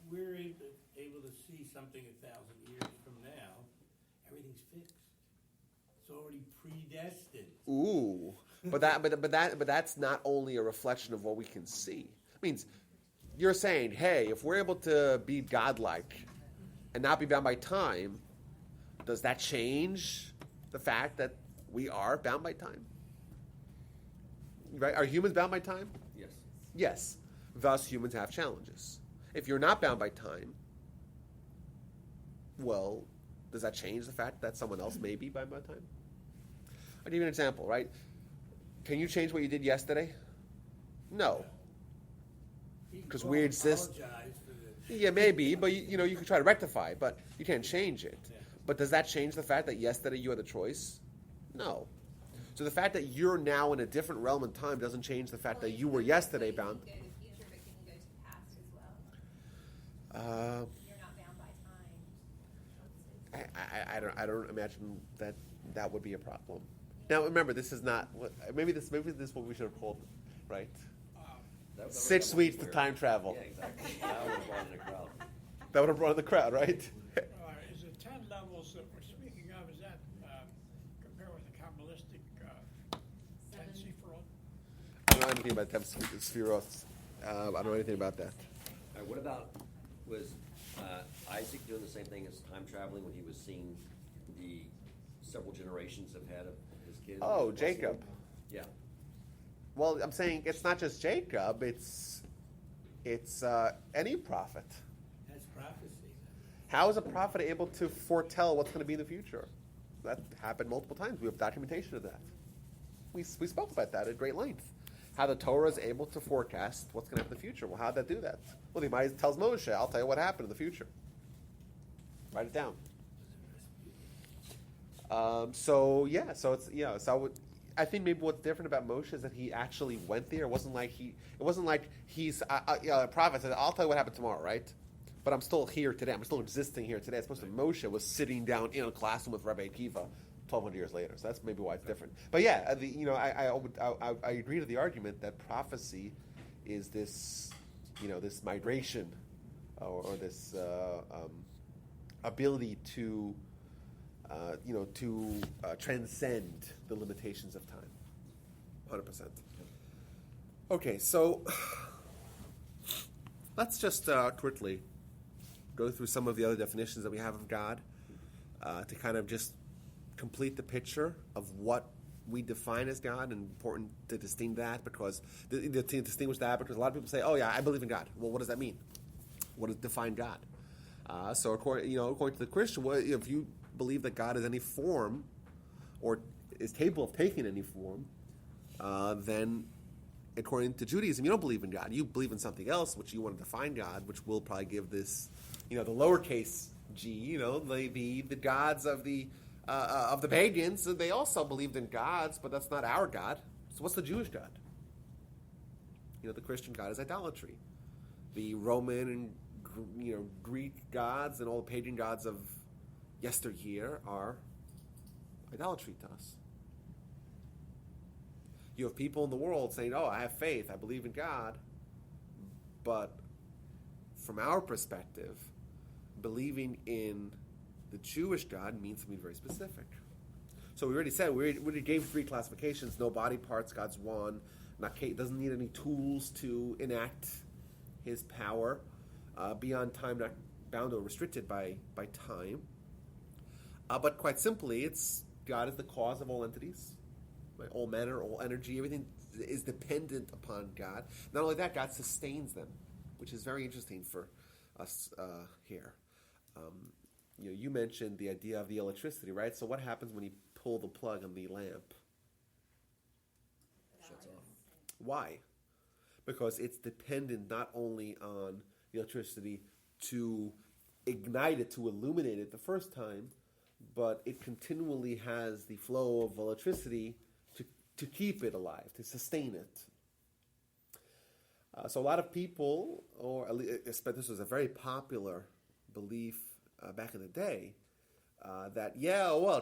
we're able to see something 1,000 years from now, everything's fixed. It's already predestined. Ooh. But that's not only a reflection of what we can see. It means you're saying, hey, if we're able to be godlike and not be bound by time, does that change the fact that we are bound by time? Right? Are humans bound by time? Yes. Yes. Thus, humans have challenges. If you're not bound by time, well, does that change the fact that someone else may be bound by time? I'll give you an example, right? Can you change what you did yesterday? No. Because we exist. Apologize for the. Yeah, maybe, but you can try to rectify it, but you can't change it. Yeah. But does that change the fact that yesterday you had a choice? No. So the fact that you're now in a different realm in time doesn't change the fact that you were yesterday bound. You can go to the future, but you can go to the past as well. You're not bound by time. I don't imagine that would be a problem. Now remember, this is not maybe this is what we should have called it, right? That 6 would weeks be to weird. time travel. Yeah, exactly. That would have brought in a crowd. That would have brought in the crowd, right? Is the 10 levels that we're speaking of, is that compared with the Kabbalistic 10 Sephirot? I don't know anything about them spheroths. I don't know anything about that. All right, what about, was Isaac doing the same thing as time traveling when he was seeing the several generations ahead of his kids? Oh, Jacob. Yeah. Well, I'm saying it's not just Jacob. It's any prophet. That's prophecy. How is a prophet able to foretell what's going to be in the future? That happened multiple times. We have documentation of that. We spoke about that at great length. How the Torah is able to forecast what's going to happen in the future. Well, how did that do that? Well, he tells Moshe, I'll tell you what happened in the future. Write it down. So I think maybe what's different about Moshe is that he actually went there. It wasn't like he's a prophet said, I'll tell you what happened tomorrow, right? But I'm still here today. I'm still existing here today. As opposed to Moshe was sitting down in a classroom with Rabbi Akiva 1,200 years later. So that's maybe why it's different. But yeah, I agree to the argument that prophecy is this, this migration or this ability to transcend the limitations of time. 100%. Okay, so let's just quickly go through some of the other definitions that we have of God to kind of just complete the picture of what we define as God, and important to distinguish that because because a lot of people say, "Oh yeah, I believe in God." Well, what does that mean? What does define God? So according to the Christian, if you believe that God is any form or is capable of taking any form, then according to Judaism, you don't believe in God. You believe in something else, which you want to define God, which will probably give this, the lowercase g, the gods of the pagans. They also believed in gods, but that's not our God. So what's the Jewish God? The Christian God is idolatry. The Roman and Greek gods and all the pagan gods of yesteryear are idolatry to us. You have people in the world saying, "Oh, I have faith, I believe in God," but from our perspective, believing in the Jewish God means something very specific. So we already said, we already gave 3 classifications: no body parts, God's one, doesn't need any tools to enact His power, beyond time, not bound or restricted by time. But quite simply, God is the cause of all entities, right? All matter, all energy, everything is dependent upon God. Not only that, God sustains them, which is very interesting for us here. You mentioned the idea of the electricity, right? So what happens when you pull the plug on the lamp? Shuts off. Why? Because it's dependent not only on the electricity to ignite it, to illuminate it the first time, but it continually has the flow of electricity to keep it alive, to sustain it. So a lot of people, or at least this was a very popular belief back in the day, that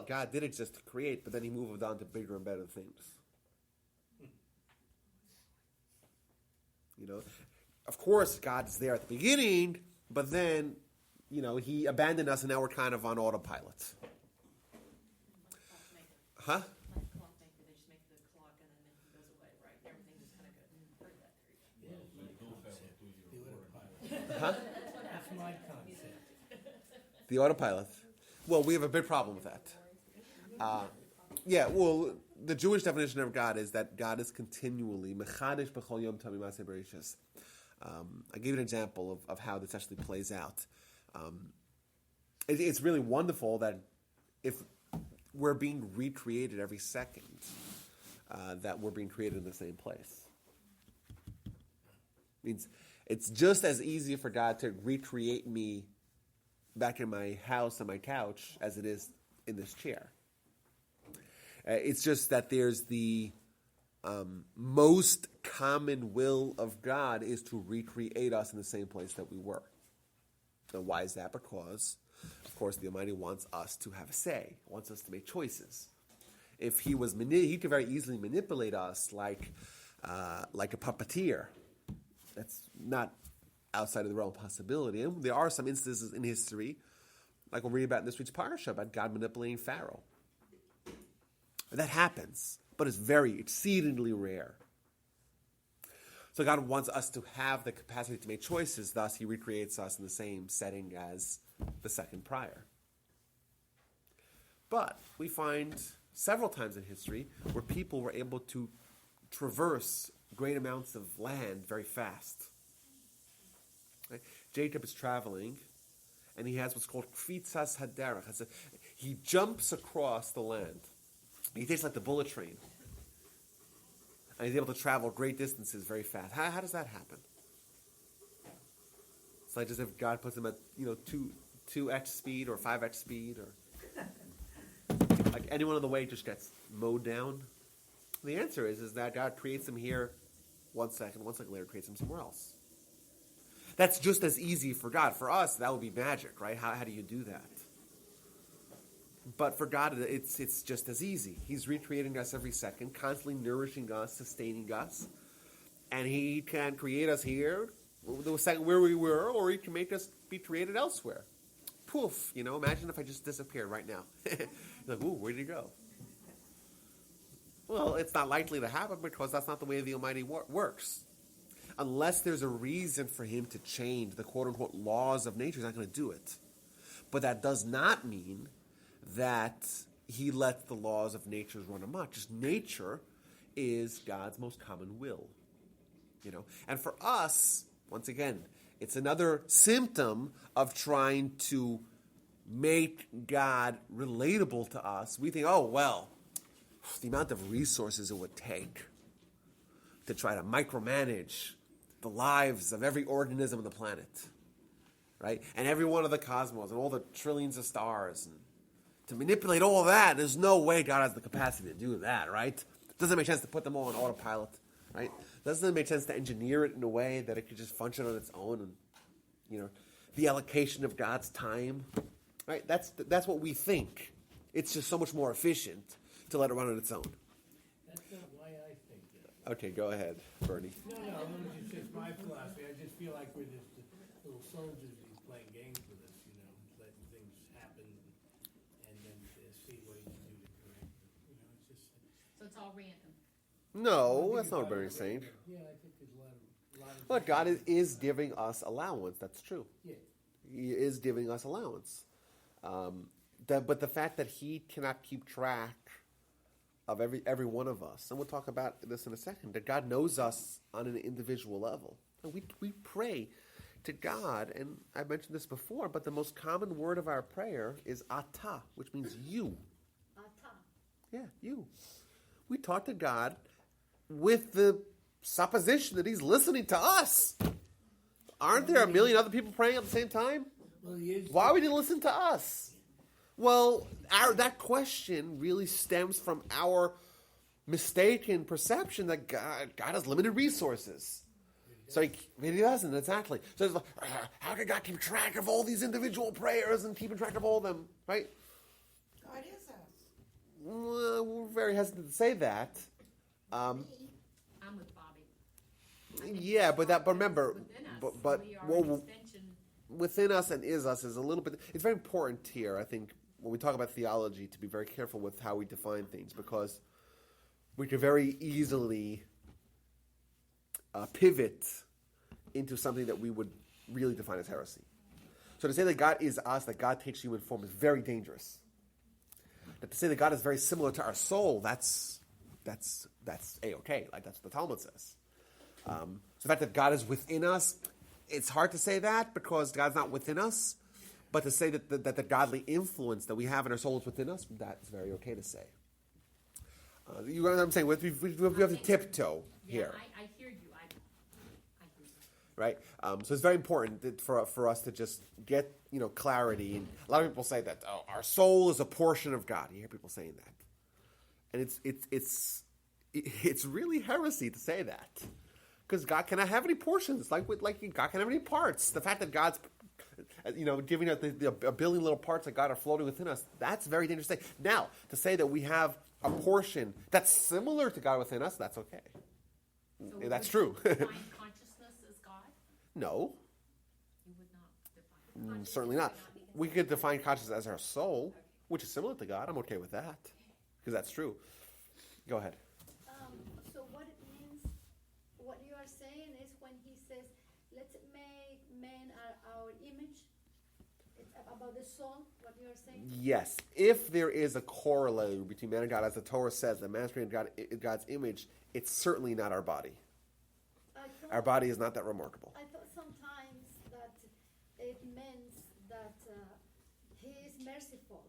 God did exist to create, but then He moved on to bigger and better things. Of course, God's there at the beginning, but then, He abandoned us, and now we're kind of on autopilot. Huh? Like clockmaker, they just make the clock and then That's my concept. The autopilot. Well, we have a big problem with that. The Jewish definition of God is that God is continually mechadesh b'chol yom tamim ma'aseh bereshis. I gave an example of how this actually plays out. It's really wonderful that if we're being recreated every second, that we're being created in the same place. Means it's just as easy for God to recreate me back in my house on my couch as it is in this chair. It's just that there's the most common will of God is to recreate us in the same place that we were. And why is that? Because, of course, the Almighty wants us to have a say, wants us to make choices. If he was, he could very easily manipulate us like a puppeteer. That's not outside of the realm of possibility. And there are some instances in history, like we'll read about in this week's parasha, about God manipulating Pharaoh. That happens, but it's very exceedingly rare. So God wants us to have the capacity to make choices, thus he recreates us in the same setting as the second prior. But we find several times in history where people were able to traverse great amounts of land very fast. Right? Jacob is traveling, and he has what's called kfitzas haderech. He jumps across the land. He takes like the bullet train. And he's able to travel great distances very fast. How does that happen? It's like as if God puts him at 2x speed or 5x speed, or like anyone on the way just gets mowed down. The answer is that God creates him here 1 second later creates him somewhere else. That's just as easy for God. For us, that would be magic, right? How do you do that? But for God, it's just as easy. He's recreating us every second, constantly nourishing us, sustaining us. And he can create us here, the second where we were, or he can make us be created elsewhere. Poof, imagine if I just disappeared right now. Like, ooh, where did he go? Well, it's not likely to happen because that's not the way the Almighty works. Unless there's a reason for him to change the quote-unquote laws of nature, he's not going to do it. But that does not mean that he lets the laws of nature run amok. Just nature is God's most common will. And for us, once again, it's another symptom of trying to make God relatable to us. We think, the amount of resources it would take to try to micromanage the lives of every organism on the planet, right? And every one of the cosmos and all the trillions of stars, and to manipulate all of that, there's no way God has the capacity to do that, right? Doesn't make sense to put them all on autopilot, right? Doesn't make sense to engineer it in a way that it could just function on its own, and the allocation of God's time, right? That's what we think. It's just so much more efficient to let it run on its own. That's not why I think that. Okay, go ahead, Bernie. No, it's just my philosophy. I just feel like we're just little soldiers who's playing games with us, letting things happen and then see what you can do to correct it. It's just. So it's all random. No, that's not what Bernie's saying. Yeah, I think there's a lot of. But God is giving us allowance. That's true. Yeah. He is giving us allowance. But the fact that he cannot keep track of every one of us, and we'll talk about this in a second, that God knows us on an individual level. And we pray to God, and I mentioned this before, but the most common word of our prayer is ata, which means you. Ata. Yeah, you. We talk to God with the supposition that he's listening to us. Aren't there a million other people praying at the same time? Well, he is. Why would he listen to us? Well, that question really stems from our mistaken perception that God has limited resources. So he doesn't, exactly. So it's like, how can God keep track of all these individual prayers and keeping track of all of them, right? God is us. Well, we're very hesitant to say that. I'm with Bobby. Yeah, but remember, but we are well, an extension. within us and is us is a little bit. It's very important here, I think, when we talk about theology, to be very careful with how we define things, because we could very easily pivot into something that we would really defined as heresy. So to say that God is us, that God takes human form, is very dangerous. But to say that God is very similar to our soul, that's A-okay. Like that's what the Talmud says. So the fact that God is within us, it's hard to say that because God's not within us. But to say that the godly influence that we have in our soul is within us, that's very okay to say. You know what I'm saying? We have to tiptoe here. I hear you. I hear you. Right? So it's very important for us to just get clarity. And a lot of people say that our soul is a portion of God. You hear people saying that, and it's really heresy to say that, because God cannot have any portions. Like God can have any parts. The fact that God's giving us a billion little parts that God are floating within us, that's a very dangerous thing. Now, to say that we have a portion that's similar to God within us, that's okay. So That's would true. you define consciousness as God? No, You would not define consciousness. certainly not. We could define consciousness as our soul, which is similar to God. I'm okay with that, because that's true. Go ahead. So what it means, what you are saying is when he says, let's make man our image, it's about the soul, what you are saying? Yes, if there is a corollary between man and God, as the Torah says, that man is created in God's image, it's certainly not our body. Our body is not that remarkable. I thought sometimes that it means that he is merciful,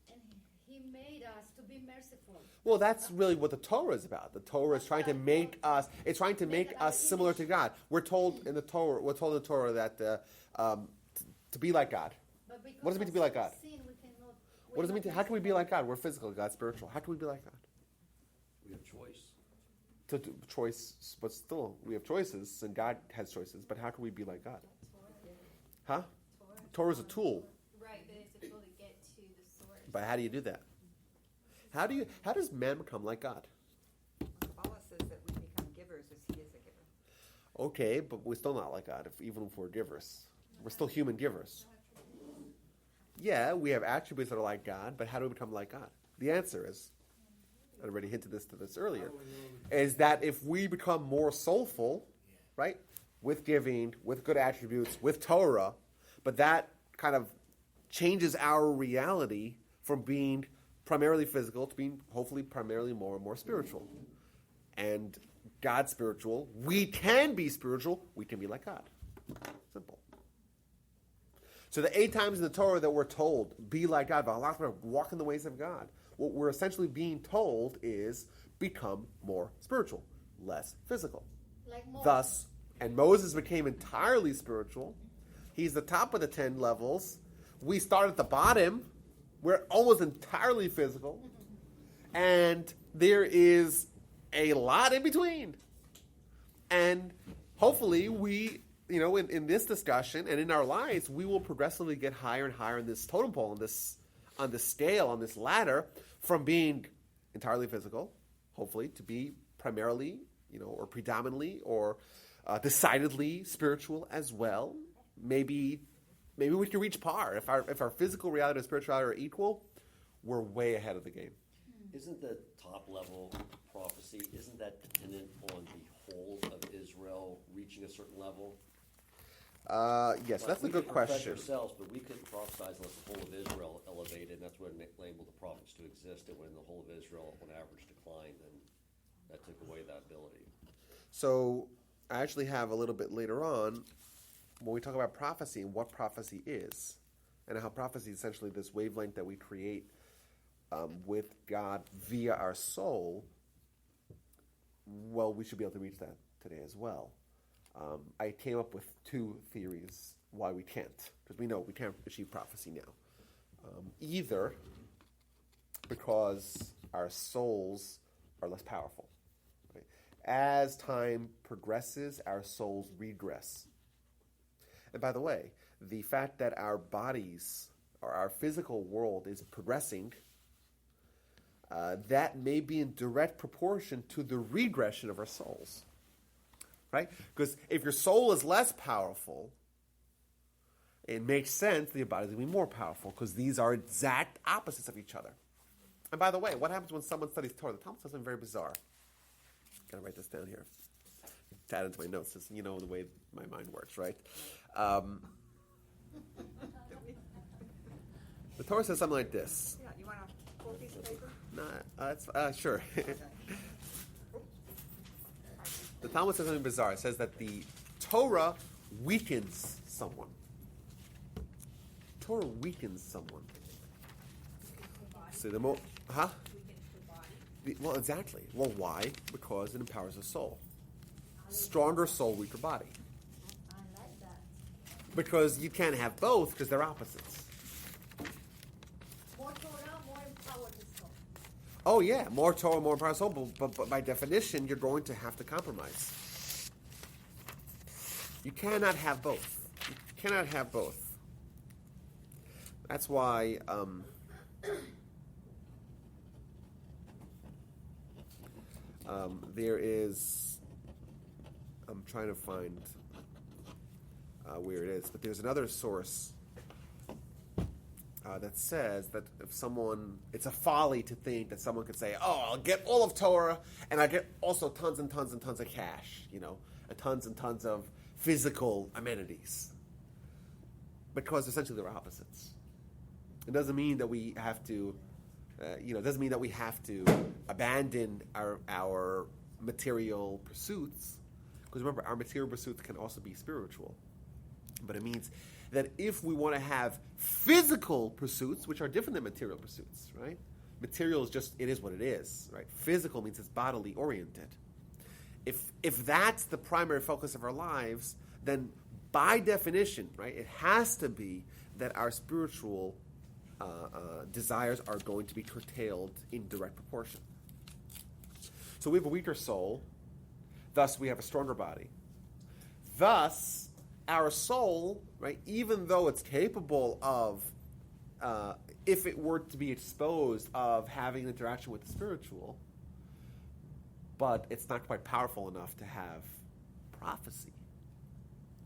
and he made us to be merciful. Well, that's really what the Torah is about. The Torah is trying to make us. It's trying to make us similar to God. We're told in the Torah. We're told in the Torah that to be like God. But because What does it mean to be like God? sin, we cannot, What does it mean? How can we be like God? We're physical. God's spiritual. How can we be like God? We have choice. Choice, but still we have choices, and God has choices. But how can we be like God? Huh? Torah's a tool. Right, but it's a tool to get to the source. But how do you do that? How does man become like God? Paula says that we become givers as he is a giver. Okay, but we're still not like God, even if we're givers. We're still human givers. Yeah, we have attributes that are like God, but how do we become like God? The answer is, I already hinted to this earlier, is that if we become more soulful, right, with giving, with good attributes, with Torah, but that kind of changes our reality from being primarily physical to being hopefully primarily more and more spiritual. And God's spiritual, we can be spiritual, we can be like God. Simple. So the 8 times in the Torah that we're told, be like God, walk in the ways of God, what we're essentially being told is become more spiritual, less physical. like more. Thus, and Moses became entirely spiritual. He's the top of the 10 levels. We start at the bottom. We're almost entirely physical. And there is a lot in between. And hopefully we, in this discussion and in our lives, we will progressively get higher and higher in this totem pole, on this scale, on this ladder, from being entirely physical, hopefully, to be primarily, or predominantly, or decidedly spiritual as well. Maybe we can reach par. If our physical reality and spirituality are equal, we're way ahead of the game. Isn't the top level prophecy, isn't that dependent on the whole of Israel reaching a certain level? Yes, Like, that's a we good could perfect question. ourselves, but we couldn't prophesize unless the whole of Israel elevated, and that's what enabled the prophets to exist. And when the whole of Israel, on average, declined, then that took away that ability. So I actually have a little bit later on, when we talk about prophecy and what prophecy is, and how prophecy is essentially this wavelength that we create with God via our soul, well, we should be able to reach that today as well. I came up with 2 theories why we can't, because we know we can't achieve prophecy now. Either because our souls are less powerful. Right? As time progresses, our souls regress. And by the way, the fact that our bodies, or our physical world, is progressing, that may be in direct proportion to the regression of our souls. Right? Because if your soul is less powerful, it makes sense that your body's going to be more powerful, because these are exact opposites of each other. And by the way, what happens when someone studies Torah? The Talmud says something very bizarre. Got to write this down here to add into my notes, just the way my mind works, right? The Torah says something like this. Yeah, you want a full piece of paper? That's sure. The Talmud says something bizarre. It says that the Torah weakens someone. Torah weakens someone. So the more, huh? Well, exactly. Well, why? Because it empowers the soul. Stronger soul, weaker body. I like that. Because you can't have both because they're opposites. More Torah, more empowered soul. Oh yeah, more Torah, more empowered soul, but by definition, you're going to have to compromise. You cannot have both. You cannot have both. That's why there is. I'm trying to find where it is, but there's another source that says that if someone, it's a folly to think that someone could say, "Oh, I'll get all of Torah, and I get also tons and tons and tons of cash, and tons of physical amenities," because essentially they're opposites. It doesn't mean that we have to, it doesn't mean that we have to abandon our material pursuits. Because remember, our material pursuits can also be spiritual. But it means that if we want to have physical pursuits, which are different than material pursuits, right? Material is just, it is what it is, right? Physical means it's bodily oriented. If that's the primary focus of our lives, then by definition, right, it has to be that our spiritual desires are going to be curtailed in direct proportion. So we have a weaker soul, thus we have a stronger body. Thus, our soul, right, even though it's capable of, if it were to be exposed, of having an interaction with the spiritual, but it's not quite powerful enough to have prophecy.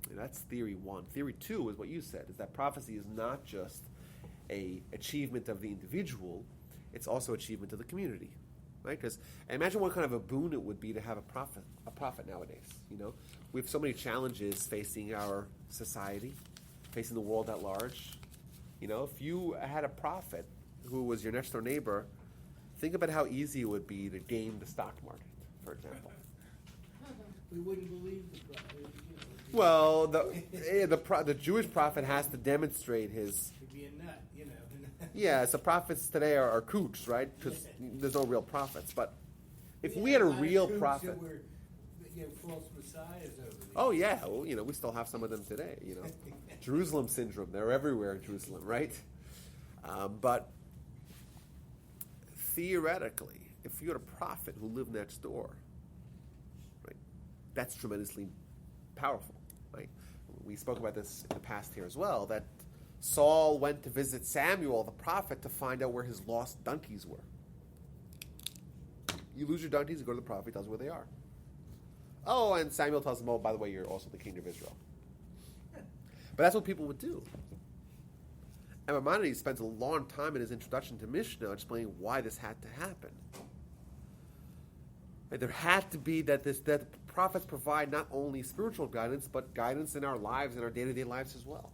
And that's theory one. Theory two is what you said, is that prophecy is not just a achievement of the individual, it's also achievement of the community, right? Because imagine what kind of a boon it would be to have a prophet nowadays. We have so many challenges facing our society, facing the world at large. If you had a prophet who was your next door neighbor, think about how easy it would be to game the stock market, for example. We wouldn't believe the prophet. Well, the Jewish prophet has to demonstrate his. He'd be a nut, Yeah, so prophets today are kooks, right? Because there's no real prophets. But if we had a real prophet, false messiahs over there. oh yeah, well, we still have some of them today. Jerusalem syndrome, they're everywhere in Jerusalem, right? But theoretically, if you had a prophet who lived next door, right, that's tremendously powerful, right? We spoke about this in the past here as well, that Saul went to visit Samuel, the prophet, to find out where his lost donkeys were. You lose your donkeys, you go to the prophet, he tells you where they are. Oh, and Samuel tells him, oh, by the way, you're also the king of Israel. But that's what people would do. And Maimonides spends a long time in his introduction to Mishnah explaining why this had to happen. Right, there had to be that the prophets provide not only spiritual guidance, but guidance in our lives, in our day-to-day lives as well.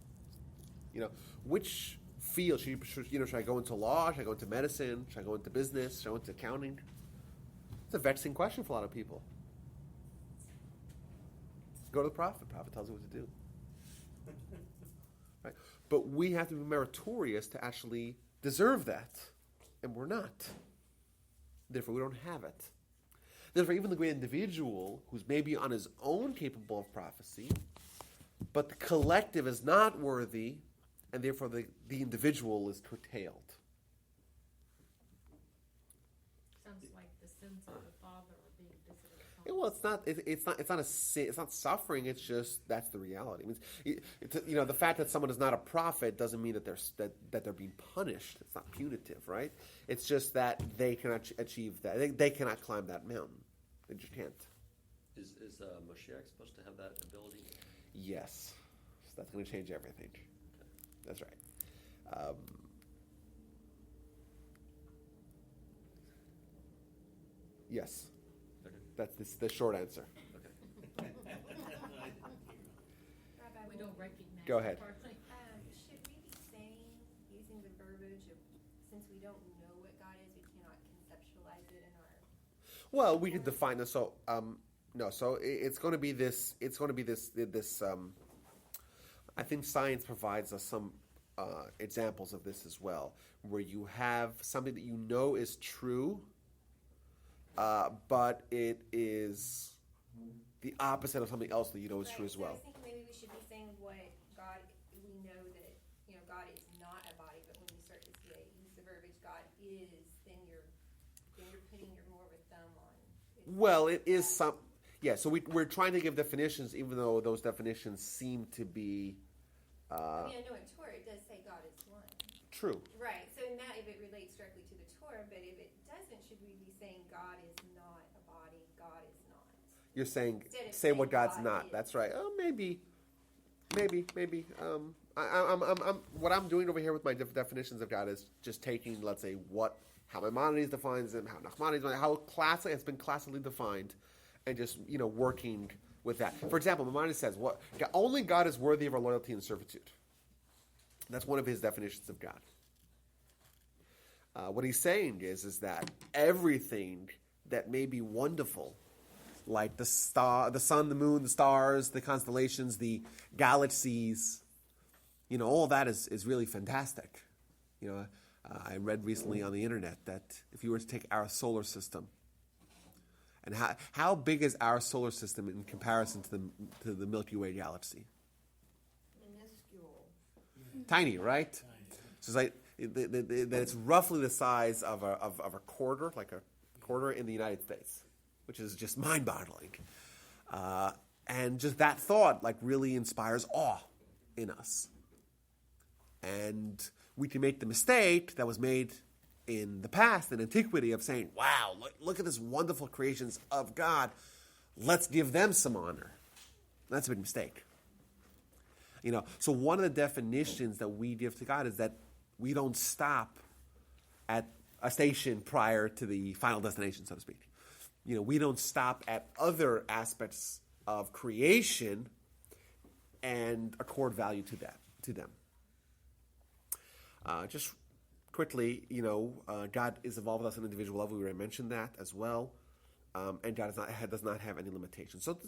Which field should I go into law? Should I go into medicine? Should I go into business? Should I go into accounting? It's a vexing question for a lot of people. Go to the prophet. The prophet tells you what to do. Right? But we have to be meritorious to actually deserve that, and we're not. Therefore, we don't have it. Therefore, even the great individual who's maybe on his own capable of prophecy, but the collective is not worthy, and therefore the individual is curtailed. Sounds like the sins of the father are being visited upon. Well, it's not a sin. It's not suffering. It's just that's the reality. It means, the fact that someone is not a prophet doesn't mean that they're being punished. It's not punitive, right? It's just that they cannot achieve that. They cannot climb that mountain. They just can't. Is Moshiach supposed to have that ability? Yes, so that's going to change everything. That's right. Yes, that's the short answer. Okay. Rabbi, we don't recognize. Go ahead. it partly. Should we be saying, using the verbiage of, since we don't know what God is, we cannot conceptualize it in our. Well, we could define this. So, no. So it's going to be this. It's going to be this. I think science provides us some examples of this as well, where you have something that you know is true, but it is the opposite of something else that you know is true as So well. I was thinking maybe we should be saying what God, we know that, God is not a body, but when you start to say, use the verbiage God is, then you're putting your more of a thumb on. Well, it is some. Yeah. So we're trying to give definitions, even though those definitions seem to be I know in Torah it does say God is one. true. Right. So in that, if it relates directly to the Torah, but if it doesn't, should we be saying God is not a body, God is not? You're saying Instead of say what saying God's God not. is. That's right. Oh, maybe. I'm what I'm doing over here with my definitions of God is just taking, let's say, how Maimonides defines him, how Nachmanides, how classic it's been classically defined, and just working with that. For example, Maimonides says only God is worthy of our loyalty and servitude. That's one of his definitions of God. What he's saying is that everything that may be wonderful, like the sun, the moon, the stars, the constellations, the galaxies, all that is really fantastic. I read recently on the internet that if you were to take our solar system, and how big is our solar system in comparison to the Milky Way galaxy? Minuscule. Tiny, right? So it's like it's roughly the size of a quarter, like a quarter in the United States, which is just mind-boggling. And just that thought, really inspires awe in us. And we can make the mistake that was made in the past, in antiquity, of saying, wow, look at this wonderful creations of God. Let's give them some honor. That's a big mistake. So one of the definitions that we give to God is that we don't stop at a station prior to the final destination, so to speak. We don't stop at other aspects of creation and accord value to them. Just quickly, God is involved with us on an individual level. We already mentioned that as well. And God does not have any limitations. So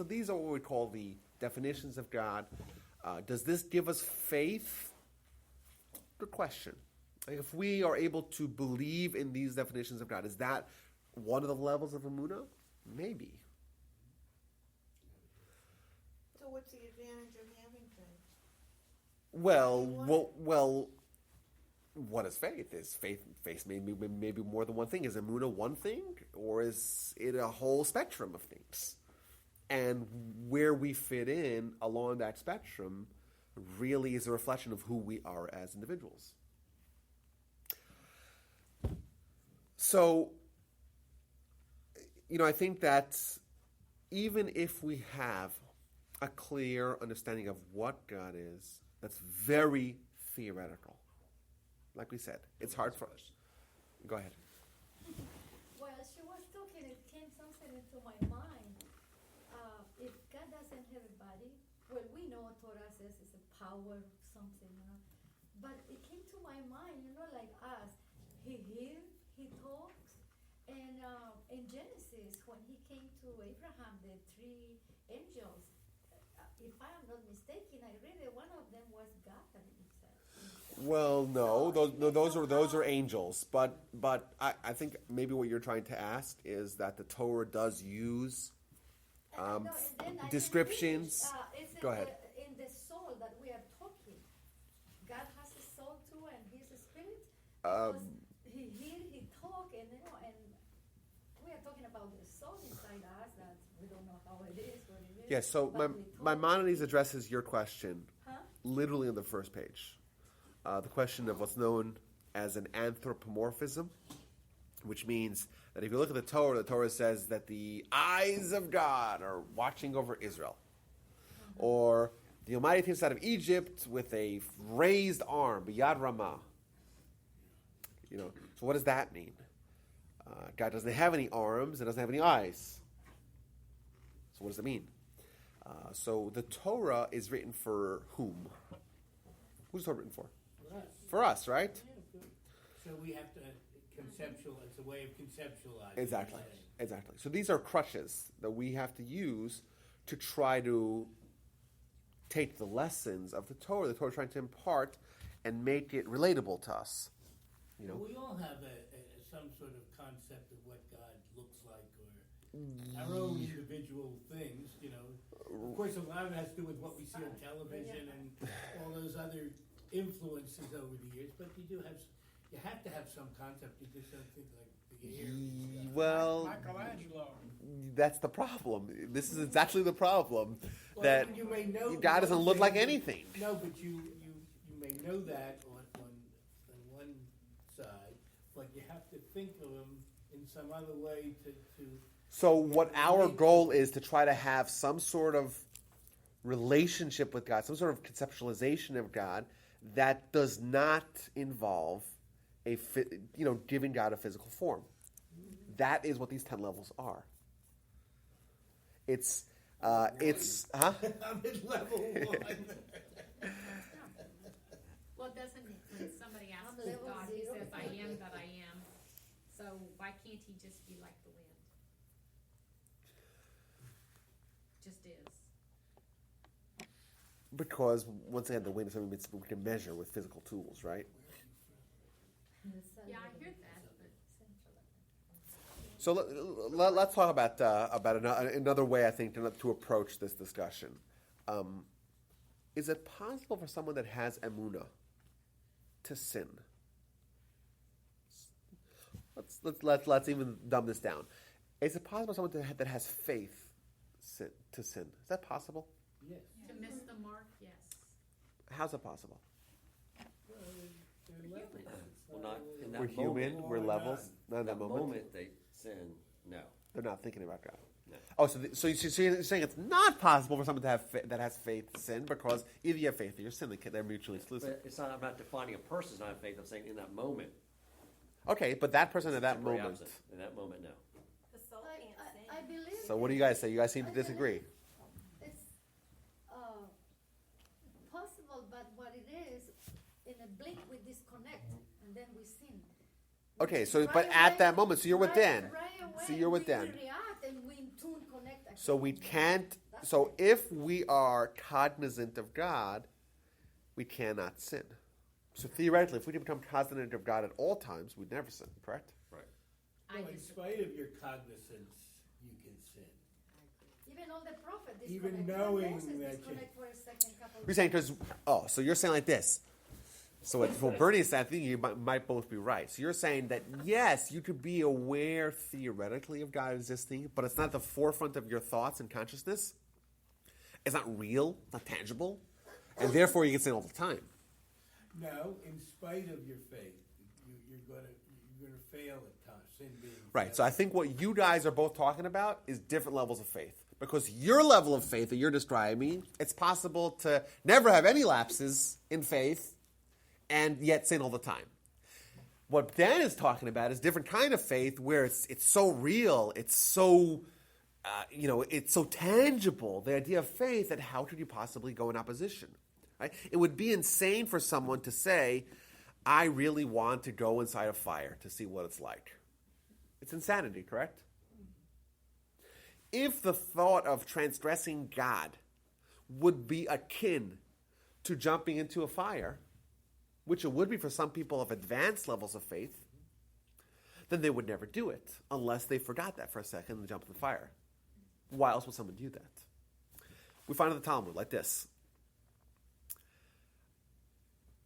these are what we call the definitions of God. Does this give us faith? Good question. If we are able to believe in these definitions of God, is that one of the levels of Emunah? Maybe. So what's the advantage of having faith? Well, what is faith? Is faith maybe more than one thing? Is Emunah one thing, or is it a whole spectrum of things? And where we fit in along that spectrum really is a reflection of who we are as individuals. So, I think that even if we have a clear understanding of what God is, that's very theoretical. Like we said, it's hard for us. Go ahead. Well, she was talking, it came something into my mind. If God doesn't have a body, well, we know Torah says it's a power, something, but it came to my mind, like us, he hears, he talks, and in Genesis, when he came to Abraham, the three angels, if I am not mistaken, I read that one of them was God himself. Well, no, those are angels, but I think maybe what you're trying to ask is that the Torah does use descriptions. Go ahead. In the soul that we are talking, God has a soul too, and He's a spirit. He hear, he talk, and and we are talking about the soul inside us that we don't know how it is, what it is. Yes. So Maimonides addresses your question literally on the first page. The question of what's known as an anthropomorphism, which means that if you look at the Torah says that the eyes of God are watching over Israel. Or the Almighty takes us out of Egypt with a raised arm, b'yad ramah. So what does that mean? God doesn't have any arms and doesn't have any eyes. So what does it mean? So the Torah is written for whom? Who's the Torah written for? For us. For us, right? So we have to conceptualize, it's a way of conceptualizing. Exactly. you're saying. Exactly. So these are crutches that we have to use to try to take the lessons of the Torah trying to impart, and make it relatable to us. You know? We all have some sort of concept of what God looks like, or our own individual things, you know. Of course, a lot of it has to do with what we see on television and all those other influences over the years, but you have to have some concept. You just don't think like the air. Well, Michelangelo. that's the problem. This is exactly the problem. Well, That you may know God doesn't look like thing, anything. No, but you may know that on one side, but you have to think of him in some other way to So what our goal is to try to have some sort of relationship with God, some sort of conceptualization of God that does not involve giving God a physical form. That is what these 10 levels are. It's I'm at level 1. Well, doesn't, when somebody asks I'm level God, he 0. says, I am that I am. So why can't he just be like the wind? Just is. because, once again, the wind is something we can measure with physical tools, right? Yeah, I hear that, but So let's talk about another way, I think, to approach this discussion. Is it possible for someone that has Emunah to sin? Let's even dumb this down. Is it possible for someone that has faith to sin? Is that possible? Yes. to miss the mark, yes. How's it possible? Well, they're levels. It's Well, not in that We're human. moment. We're levels. Not in that That moment. moment they sin, no. They're not thinking about God. No. Oh, so you're saying it's not possible for someone to have that has faith to sin, because either you have faith or you're sin. They're mutually exclusive. But it's not, I'm not defining a person as not having faith. I'm saying in that moment. Okay, but that person at that Temporary moment. absent. In that moment, no. The soul can't sin. I believe. So what do you guys say? You guys seem to disagree. It's possible, but what it is, in a blink we disconnect and then we sin. Okay, so Right but at away- that moment, so you're with Dan. Right away, So you're with Dan. We react and we in tune connect. So we can't. That's So it. if we are cognizant of God, we cannot sin. So theoretically, if we can become cognizant of God at all times, we'd never sin. Correct? Right. I Well, in disagree. spite of your cognizance, you can sin. Even all the prophet Even disconnect. knowing Moses that you- disconnect for a second, couple. You're saying because so you're saying like this. So what Bernie is saying, I think you might both be right. So you're saying that yes, you could be aware theoretically of God existing, but it's not the forefront of your thoughts and consciousness. It's not real, it's not tangible, and therefore you can sin all the time. No, in spite of your faith, you're gonna fail at times. Sin being Right. So I think what you guys are both talking about is different levels of faith. Because your level of faith that you're describing, it's possible to never have any lapses in faith and yet sin all the time. What Dan is talking about is different kind of faith where it's so real, it's so it's so tangible. The idea of faith, that how could you possibly go in opposition? Right? It would be insane for someone to say, "I really want to go inside a fire to see what it's like." It's insanity, correct? If the thought of transgressing God would be akin to jumping into a fire, which it would be for some people of advanced levels of faith, then they would never do it unless they forgot that for a second and jumped in the fire. Why else would someone do that? We find in the Talmud like this.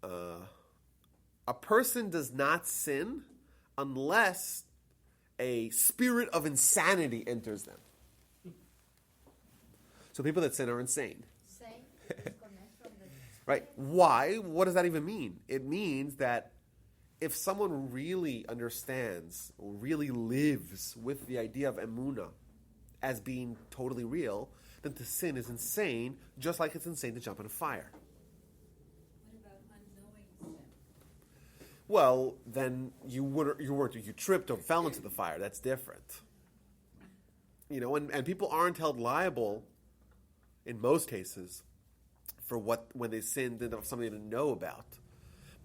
A person does not sin unless a spirit of insanity enters them. So people that sin are insane. Same. Disconnect from the. Right? Why? What does that even mean? It means that if someone really understands, or really lives with the idea of Emunah as being totally real, then to sin is insane, just like it's insane to jump in a fire. What about unknowing sin? Well, then you tripped or fell into the fire. That's different. And people aren't held liable in most cases, for when they sinned and something they didn't know about.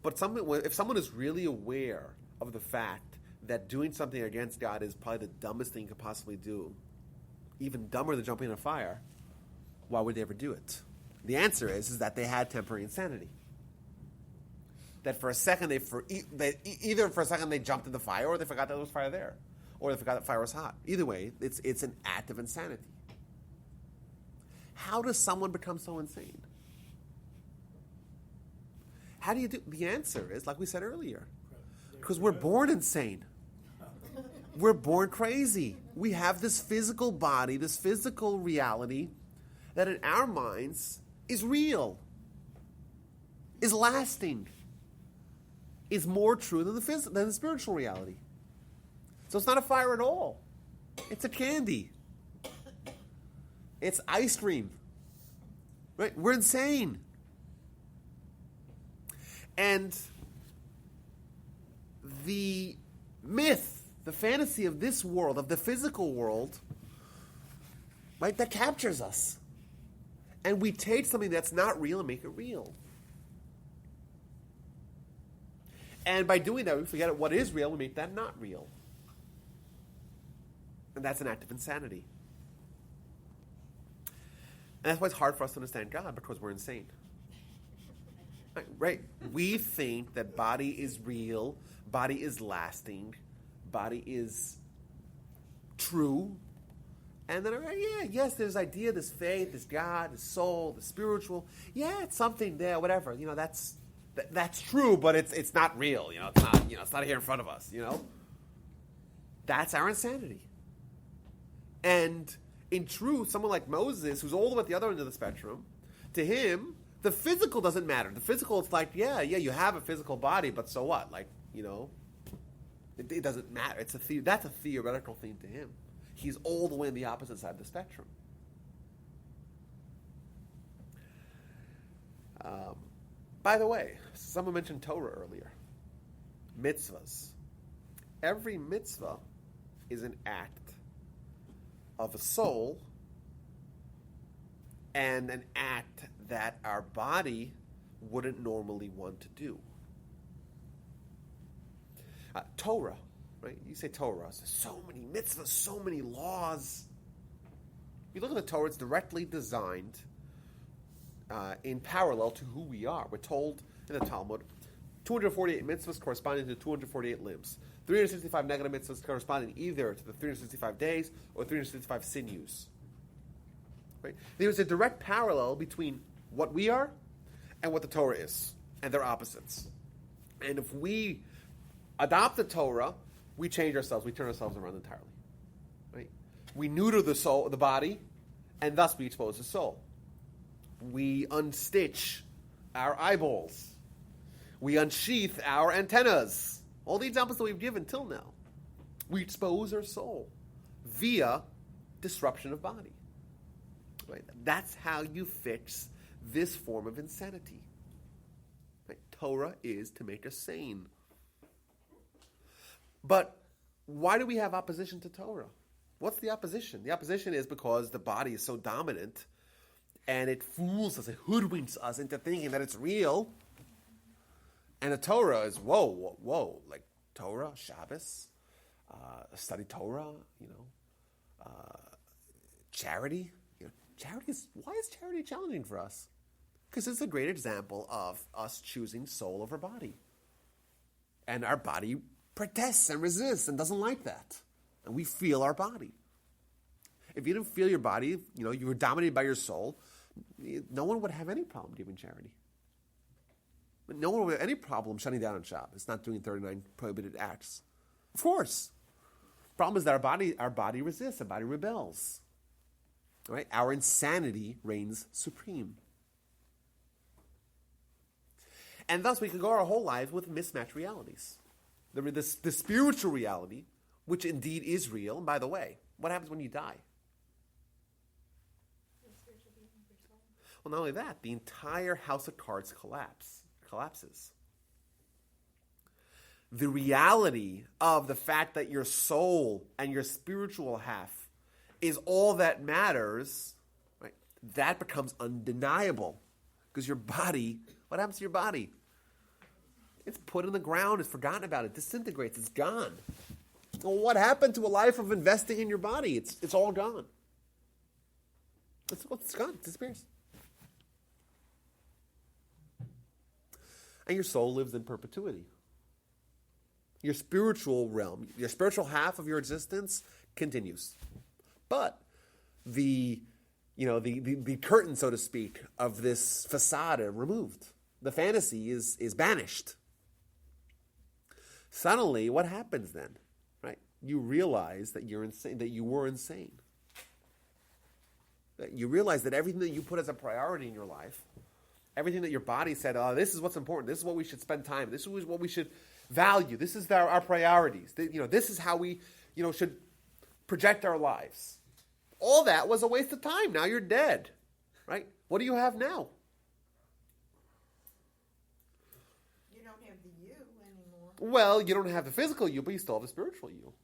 But if someone is really aware of the fact that doing something against God is probably the dumbest thing you could possibly do, even dumber than jumping in a fire, why would they ever do it? The answer is that they had temporary insanity. That for a second either for a second they jumped in the fire, or they forgot that there was fire there, or they forgot that fire was hot. Either way, it's an act of insanity. How does someone become so insane? How do you do? The answer is, like we said earlier, because we're born insane. We're born crazy. We have this physical body, this physical reality that in our minds is real, is lasting, is more true than the spiritual reality. So it's not a fire at all. It's a candy. It's ice cream. Right? We're insane. And the myth, the fantasy of this world, of the physical world, right, that captures us. And we take something that's not real and make it real. And by doing that, we forget what is real, we make that not real. And that's an act of insanity. And that's why it's hard for us to understand God, because we're insane. Right? We think that body is real, body is lasting, body is true. And then, yes, there's idea, this faith, this God, this soul, the spiritual. Yeah, it's something there, whatever. That's true, but it's not real. It's not here in front of us. That's our insanity. And in truth, someone like Moses, who's all the way at the other end of the spectrum, to him, the physical doesn't matter. The physical, it's like, you have a physical body, but so what? It doesn't matter. That's a theoretical thing to him. He's all the way on the opposite side of the spectrum. By the way, someone mentioned Torah earlier. Mitzvahs. Every mitzvah is an act of a soul and an act that our body wouldn't normally want to do. Torah, right? You say Torah, so many mitzvahs, so many laws. You look at the Torah, it's directly designed in parallel to who we are. We're told in the Talmud, 248 mitzvahs corresponding to 248 limbs. 365 negative mitzvahs corresponding either to the 365 days or 365 sinews. Right? There's a direct parallel between what we are and what the Torah is, and they're opposites. And if we adopt the Torah, we change ourselves, we turn ourselves around entirely. Right? We neuter the soul, the body, and thus we expose the soul. We unstitch our eyeballs. We unsheath our antennas. All the examples that we've given till now. We expose our soul via disruption of body. Right? That's how you fix this form of insanity. Right? Torah is to make us sane. But why do we have opposition to Torah? What's the opposition? The opposition is because the body is so dominant and it fools us, it hoodwinks us into thinking that it's real. And the Torah is, whoa, like Torah, Shabbos, study Torah, charity. Why is charity challenging for us? Because it's a great example of us choosing soul over body. And our body protests and resists and doesn't like that. And we feel our body. If you didn't feel your body, you were dominated by your soul, no one would have any problem giving charity. No one would have any problem shutting down on Shabbos, not doing 39 prohibited acts. Of course. Problem is that our body resists, our body rebels. Right? Our insanity reigns supreme. And thus we could go our whole lives with mismatched realities. The spiritual reality, which indeed is real, and by the way, what happens when you die? Well, not only that, the entire house of cards collapses. The reality of the fact that your soul and your spiritual half is all that matters, right? that becomes undeniable. Because your body, what happens to your body? It's put in the ground, it's forgotten about, it disintegrates, it's gone. Well, what happened to a life of investing in your body? It's all gone. It's gone, it disappears. And your soul lives in perpetuity. Your spiritual realm, your spiritual half of your existence continues. But the curtain, so to speak, of this facade are removed. The fantasy is banished. Suddenly, what happens then? Right? You realize that you're insane, that you were insane. That you realize that everything that you put as a priority in your life, everything that your body said, oh, this is what's important, this is what we should spend time, this is what we should value, this is our priorities, this is how we should project our lives. All that was a waste of time. Now you're dead. Right? What do you have now? You don't have the you anymore. Well, you don't have the physical you, but you still have the spiritual you.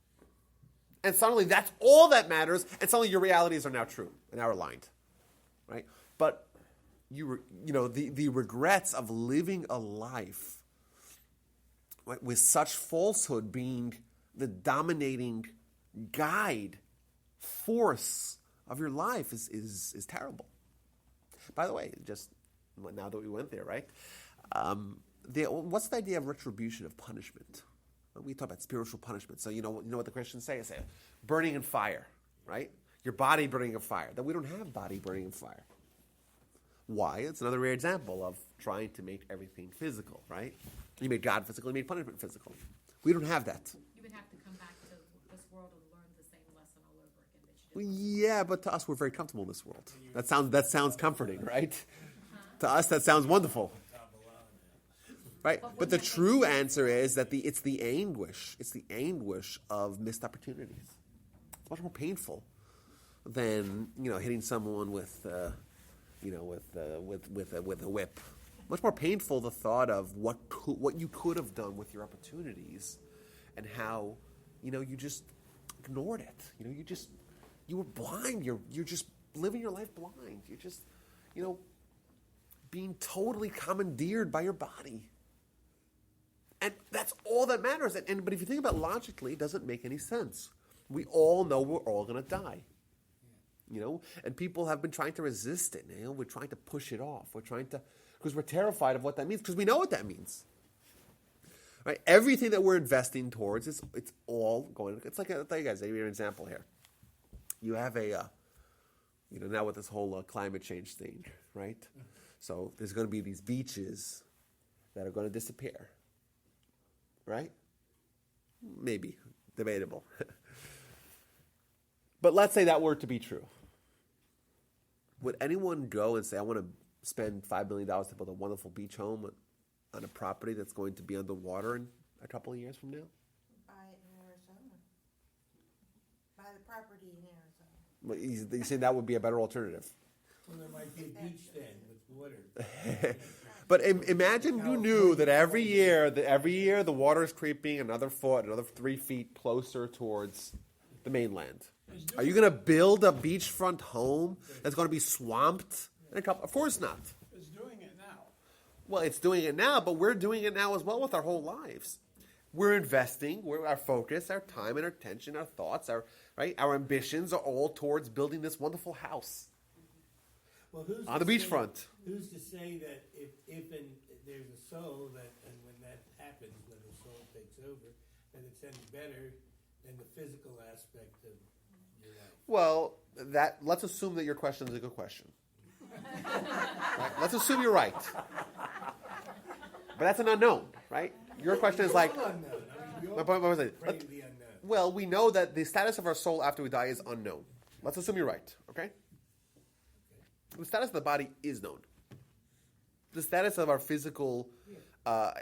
And suddenly that's all that matters, and suddenly your realities are now true and now aligned. Right? But the regrets of living a life, right, with such falsehood being the dominating guide, force of your life is terrible. By the way, just now that we went there, right? What's the idea of retribution, of punishment? We talk about spiritual punishment. So you know what the Christians say? They say burning in fire, right? Your body burning in fire. That we don't have body burning in fire. Why? It's another rare example of trying to make everything physical, right? You made God physical, you made punishment physical. We don't have that. You would have to come back to this world and learn the same lesson all over again that you did. Yeah, but to us, we're very comfortable in this world. That sounds comforting, right? To us, that sounds wonderful. Right? But the true answer is that it's the anguish. It's the anguish of missed opportunities. It's much more painful than hitting someone with a whip. Much more painful the thought of what you could have done with your opportunities, and how you just ignored it. You were blind. You're just living your life blind. You're just being totally commandeered by your body. And that's all that matters. But if you think about it logically, it doesn't make any sense. We all know we're all going to die. And people have been trying to resist it. We're trying to push it off. Because we're terrified of what that means, because we know what that means. Right? Everything that we're investing towards, it's all going. It's like I'll tell you guys, I'll give you an example here. You have now with this whole climate change thing, right? So there's going to be these beaches that are going to disappear. Right? Maybe. Debatable. But let's say that were to be true. Would anyone go and say, I want to spend $5 million to build a wonderful beach home on a property that's going to be underwater in a couple of years from now? Buy it in Arizona. Buy the property in Arizona. Well, you say that would be a better alternative. Well, there might be a beach then with water. But imagine you knew that every year the water is creeping another 3 feet closer towards the mainland. Are you going to build a beachfront home that's going to be swamped in a couple? Of course not. It's doing it now. Well, it's doing it now, but we're doing it now as well with our whole lives. We're investing, our focus, our time and our attention, our thoughts, our ambitions are all towards building this wonderful house. Well, on the beachfront. Who's to say that if there's a soul and when that happens, when the soul takes over, that it's any better than the physical aspect of your life? Well, let's assume that your question is a good question. Right? Let's assume you're right. But that's an unknown, right? Your question is like... My point was well, we know that the status of our soul after we die is unknown. Let's assume you're right, okay? The status of the body is known. The status of our physical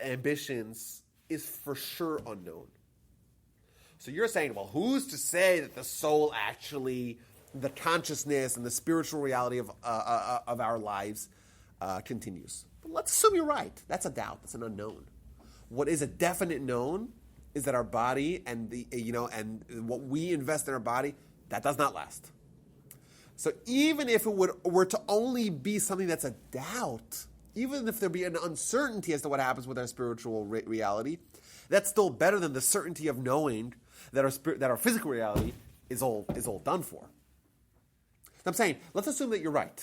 ambitions is for sure unknown. So you're saying, well, who's to say that the soul actually, the consciousness and the spiritual reality of our lives continues? But let's assume you're right. That's a doubt. That's an unknown. What is a definite known is that our body and and what we invest in our body, that does not last. So even if it were to only be something that's a doubt, even if there be an uncertainty as to what happens with our spiritual reality, that's still better than the certainty of knowing that our physical reality is all done for. I'm saying, let's assume that you're right.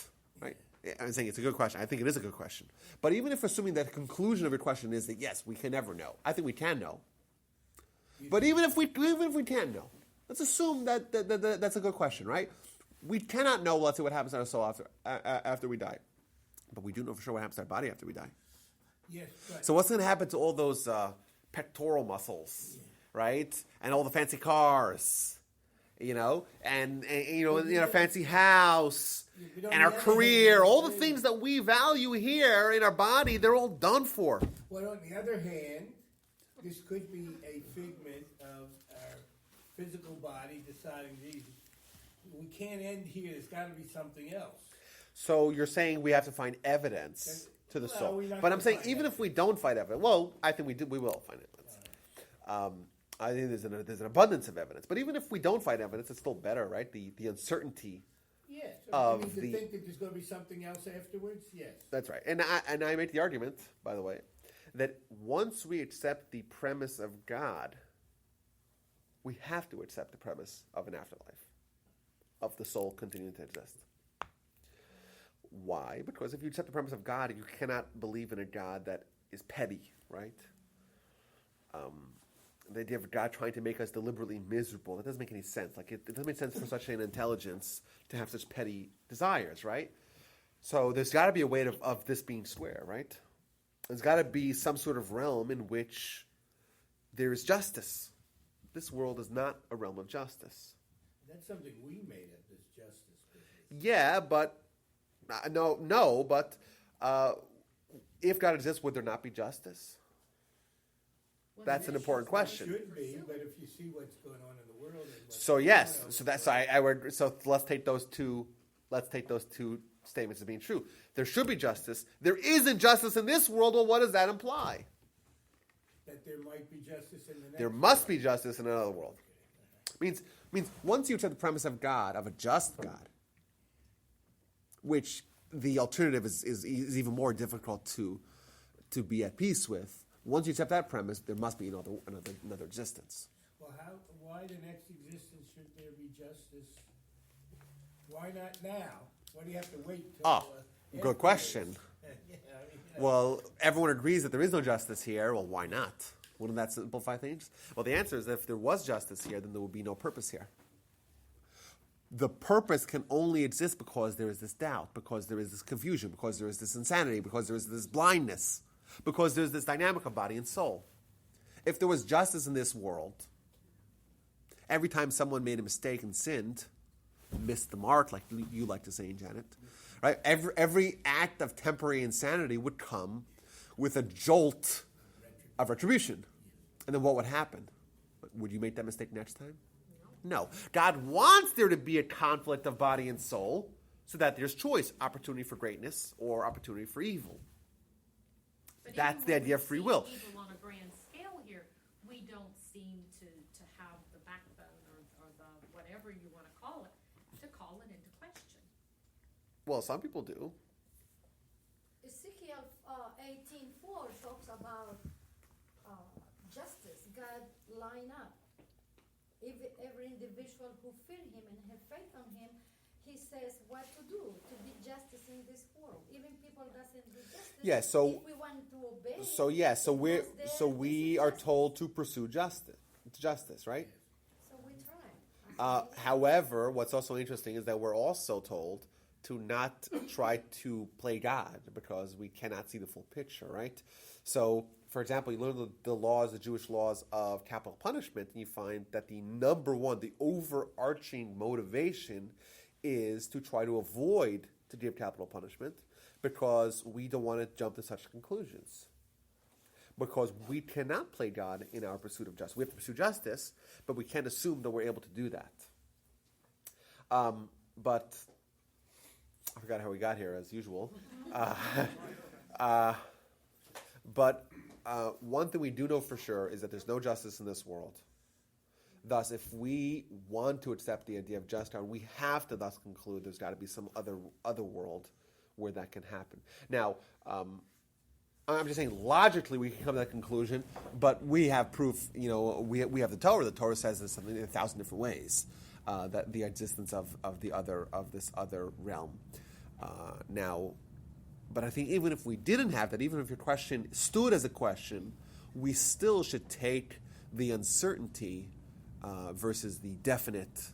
I'm saying it's a good question. I think it is a good question. But even if assuming that the conclusion of your question is that yes, we can never know. I think we can know. But even if we can know, let's assume that that's a good question, right? We cannot know, let's say, what happens to our soul after we die. But we do know for sure what happens to our body after we die. Yes, right. So what's going to happen to all those pectoral muscles, right? And all the fancy cars, and a fancy house, and our career, all the things that we value here in our body, they're all done for. Well, on the other hand, this could be a figment of our physical body deciding, geez, we can't end here. There's got to be something else. So you're saying we have to find evidence to the soul. But I'm saying even if we don't find evidence, well, I think we will find evidence. I think there's an abundance of evidence. But even if we don't find evidence, it's still better, right? The uncertainty. Yes. Of to think that there's going to be something else afterwards, yes. That's right. And I make the argument, by the way, that once we accept the premise of God, we have to accept the premise of an afterlife, of the soul continuing to exist. Why? Because if you accept the premise of God, you cannot believe in a God that is petty, right? The idea of God trying to make us deliberately miserable, that doesn't make any sense. Like it doesn't make sense for such an intelligence to have such petty desires, right? So there's got to be a way of this being square, right? There's got to be some sort of realm in which there is justice. This world is not a realm of justice. That's something we made up, this justice business. Yeah, but but if God exists, would there not be justice? That's an important question. It should be, but if you see what's going on in the world, so yes, so that's I would. So let's take those two statements as being true. There should be justice. There is injustice in this world. Well, what does that imply? That there might be justice in the next. There must be justice in another world. Means once you accept the premise of God, of a just God, which the alternative is even more difficult to be at peace with. Once you accept that premise, there must be another existence. Well, why the next existence should there be justice? Why not now? Why do you have to wait till... Good question. Well, everyone agrees that there is no justice here. Well, why not? Wouldn't that simplify things? Well, the answer is that if there was justice here, then there would be no purpose here. The purpose can only exist because there is this doubt, because there is this confusion, because there is this insanity, because there is this blindness, because there's this dynamic of body and soul. If there was justice in this world, every time someone made a mistake and sinned, missed the mark, like you like to say, Janet, right? Every act of temporary insanity would come with a jolt of retribution. And then what would happen? Would you make that mistake next time? No. God wants there to be a conflict of body and soul so that there's choice, opportunity for greatness or opportunity for evil. But that's the idea of free will. Evil on a grand scale here, we don't seem to have the backbone or the whatever you want to call it into question. Well, some people do. Ezekiel 18:4 talks about justice. God line up every individual who fear Him and have faith on Him. He says what to do to be justice in this world. Even people doesn't do justice. Yeah, so if we want to obey. So we are told to pursue justice, right? So we try. However, what's also interesting is that we're also told to not try to play God because we cannot see the full picture, right? So, for example, you learn the Jewish laws of capital punishment, and you find that the number one, the overarching motivation is to try to avoid to give capital punishment because we don't want to jump to such conclusions. Because we cannot play God in our pursuit of justice. We have to pursue justice, but we can't assume that we're able to do that. But I forgot how we got here, as usual. But one thing we do know for sure is that there's no justice in this world. Thus, if we want to accept the idea of just done, we have to thus conclude there's got to be some other world where that can happen. Now, I'm just saying logically we can come to that conclusion, but we have proof. We have the Torah. The Torah says there's something in 1,000 different ways that the existence of this other realm. Now, but I think even if we didn't have that, even if your question stood as a question, we still should take the uncertainty versus the definite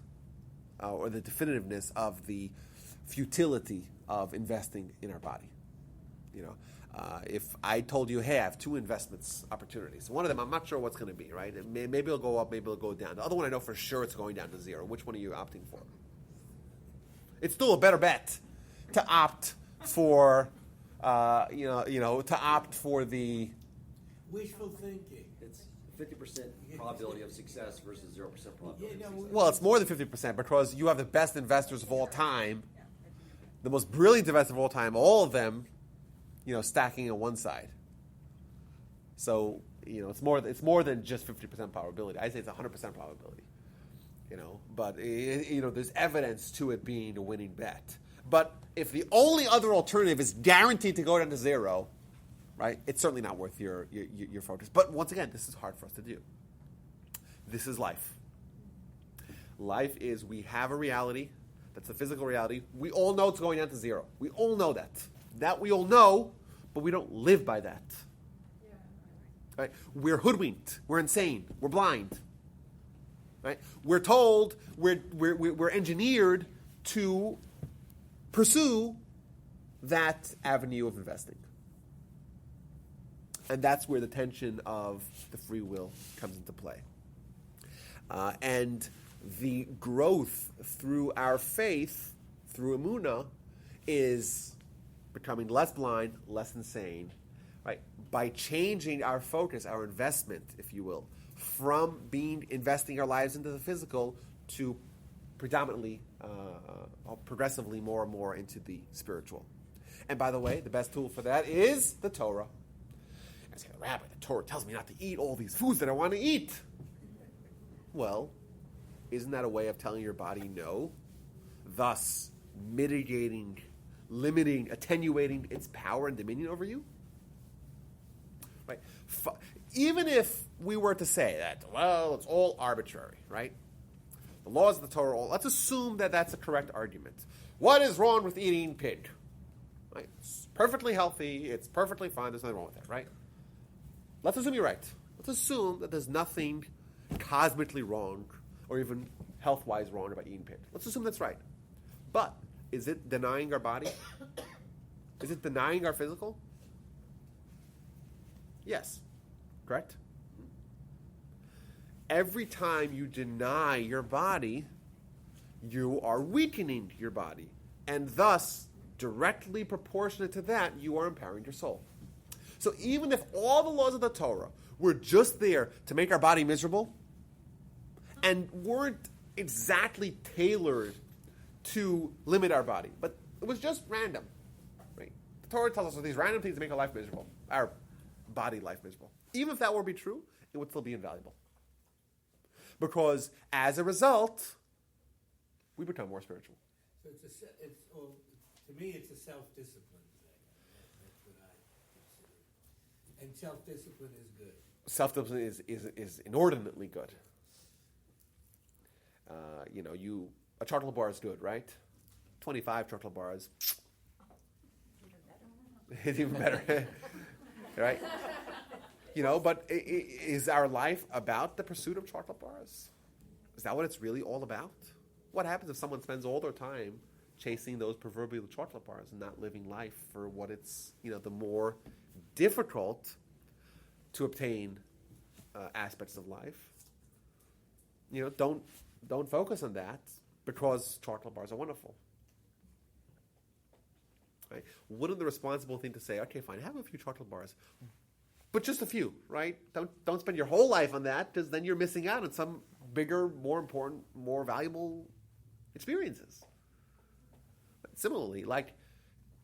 or the definitiveness of the futility of investing in our body. If I told you, hey, I have 2 investments opportunities. One of them, I'm not sure what's going to be, right? Maybe it'll go up, maybe it'll go down. The other one, I know for sure it's going down to 0. Which one are you opting for? It's still a better bet to opt for, to opt for the Wishful thinking. It's 50% probability of success versus 0% probability of success. Well, it's more than 50% because you have the best investors of all time, the most brilliant investors of all time, all of them, stacking on one side. So, it's more than just 50% probability. I say it's 100% probability. But there's evidence to it being a winning bet. But if the only other alternative is guaranteed to go down to 0, right? It's certainly not worth your focus. But once again, this is hard for us to do. This is life. Life is we have a reality. That's the physical reality. We all know it's going down to 0. We all know that. That we all know, but we don't live by that. Right? We're hoodwinked. We're insane. We're blind. Right? We're told. We're engineered to pursue that avenue of investing. And that's where the tension of the free will comes into play. And the growth through our faith, through Emunah, is becoming less blind, less insane, right? By changing our focus, our investment, if you will, from investing our lives into the physical to predominantly, progressively more and more into the spiritual. And by the way, the best tool for that is the Torah. I say, Rabbi, the Torah tells me not to eat all these foods that I want to eat. Well, isn't that a way of telling your body no? Thus, mitigating, limiting, attenuating its power and dominion over you? Right? Even if we were to say that, well, it's all arbitrary, right? The laws of the Torah, let's assume that that's a correct argument. What is wrong with eating pig? Right? It's perfectly healthy. It's perfectly fine. There's nothing wrong with that, right? Let's assume you're right. Let's assume that there's nothing cosmically wrong or even health-wise wrong about eating pig. Let's assume that's right. But is it denying our body? Is it denying our physical? Yes. Correct? Every time you deny your body, you are weakening your body. And thus, directly proportionate to that, you are empowering your soul. So even if all the laws of the Torah were just there to make our body miserable and weren't exactly tailored to limit our body, but it was just random, right? The Torah tells us these random things to make our life miserable, our body life miserable. Even if that were to be true, it would still be invaluable. Because as a result, we become more spiritual. So to me, it's a self-discipline thing. That's what I consider. And self-discipline is good. Self-discipline is inordinately good. A chocolate bar is good, right? 25 chocolate bars. It's even better. Right? But is our life about the pursuit of chocolate bars? Is that what it's really all about? What happens if someone spends all their time chasing those proverbial chocolate bars and not living life for what it's, the more difficult to obtain aspects of life? Don't focus on that because chocolate bars are wonderful. Right? Wouldn't the responsible thing to say, okay, fine, have a few chocolate bars, but just a few, right? Don't spend your whole life on that because then you're missing out on some bigger, more important, more valuable experiences. Similarly,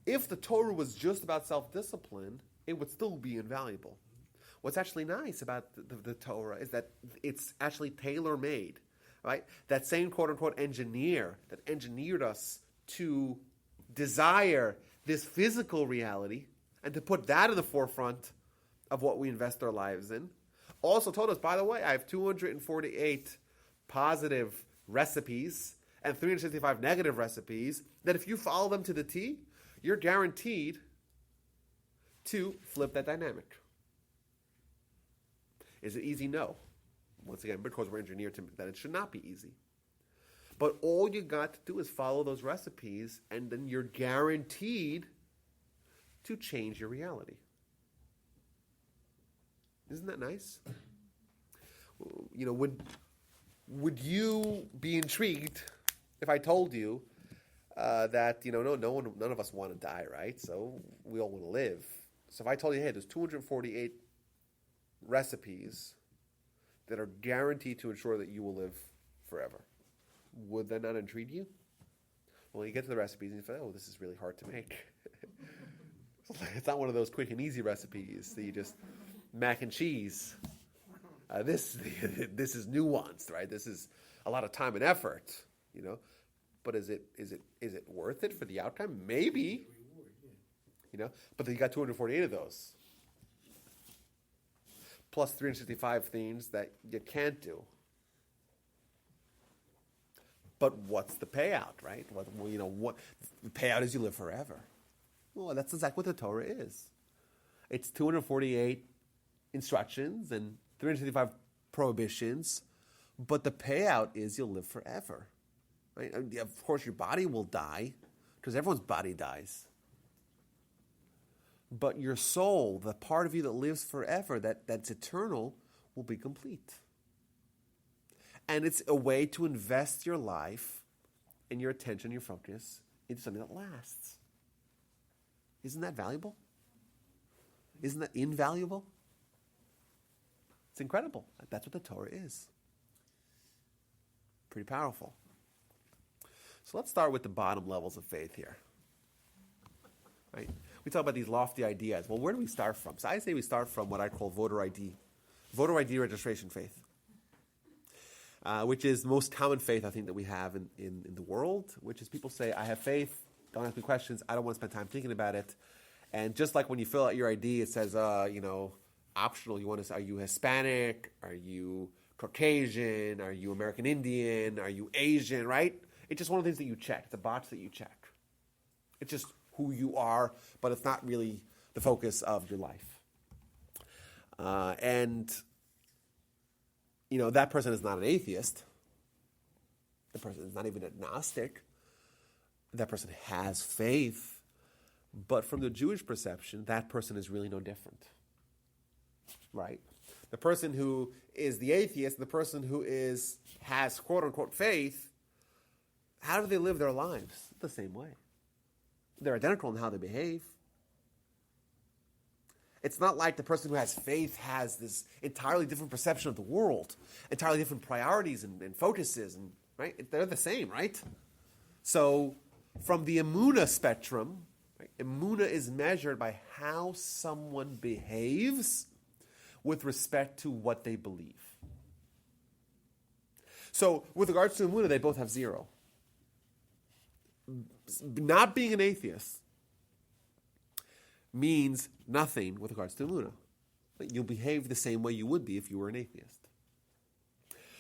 if the Torah was just about self-discipline, it would still be invaluable. what's actually nice about the Torah is that it's actually tailor-made, right? That same quote-unquote engineer that engineered us to desire this physical reality and to put that in the forefront of what we invest our lives in, also told us, by the way, I have 248 positive recipes and 365 negative recipes that if you follow them to the T, you're guaranteed to flip that dynamic. Is it easy? No. Once again, because we're engineered to that it should not be easy. But all you got to do is follow those recipes, and then you're guaranteed to change your reality. Isn't that nice? You know, would you be intrigued if I told you that, you know, none of us want to die, right? So we all want to live. So if I told you, hey, there's 248 recipes that are guaranteed to ensure that you will live forever, would that not intrigue you? Well, you get to the recipes and you say, oh, this is really hard to make. It's not one of those quick and easy recipes that you just mac and cheese. This is nuanced, right? This is a lot of time and effort, you know. But is it worth it for the outcome? Maybe. You know, but then you got 248 of those, plus 365 things that you can't do. But what's the payout, right? What the payout is? You live forever. Well, that's exactly what the Torah is. It's 248 instructions and 365 prohibitions, but the payout is you'll live forever. Right? And of course, your body will die, because everyone's body dies. But your soul, the part of you that lives forever, that's eternal, will be complete. And it's a way to invest your life and your attention, your focus, into something that lasts. Isn't that valuable? Isn't that invaluable? It's incredible. That's what the Torah is. Pretty powerful. So let's start with the bottom levels of faith here. Right? We talk about these lofty ideas. Well, where do we start from? So I say we start from what I call voter ID registration faith, which is the most common faith I think that we have in the world, which is people say, I have faith, don't ask me questions, I don't want to spend time thinking about it. And just like when you fill out your ID, it says, optional, you want to say, are you Hispanic? Are you Caucasian? Are you American Indian? Are you Asian, right? It's just one of the things that you check. It's a box that you check. It's just who you are, but it's not really the focus of your life. And that person is not an atheist. The person is not even agnostic. That person has faith. But from the Jewish perception, that person is really no different. Right? The person who is the atheist, the person who has quote-unquote faith, how do they live their lives? The same way. They're identical in how they behave. It's not like the person who has faith has this entirely different perception of the world, entirely different priorities and focuses, and right? They're the same, right? So from the Emunah spectrum, right, Emunah is measured by how someone behaves with respect to what they believe. So with regards to Emunah, they both have 0. Not being an atheist means nothing with regards to Emunah. You'll behave the same way you would be if you were an atheist.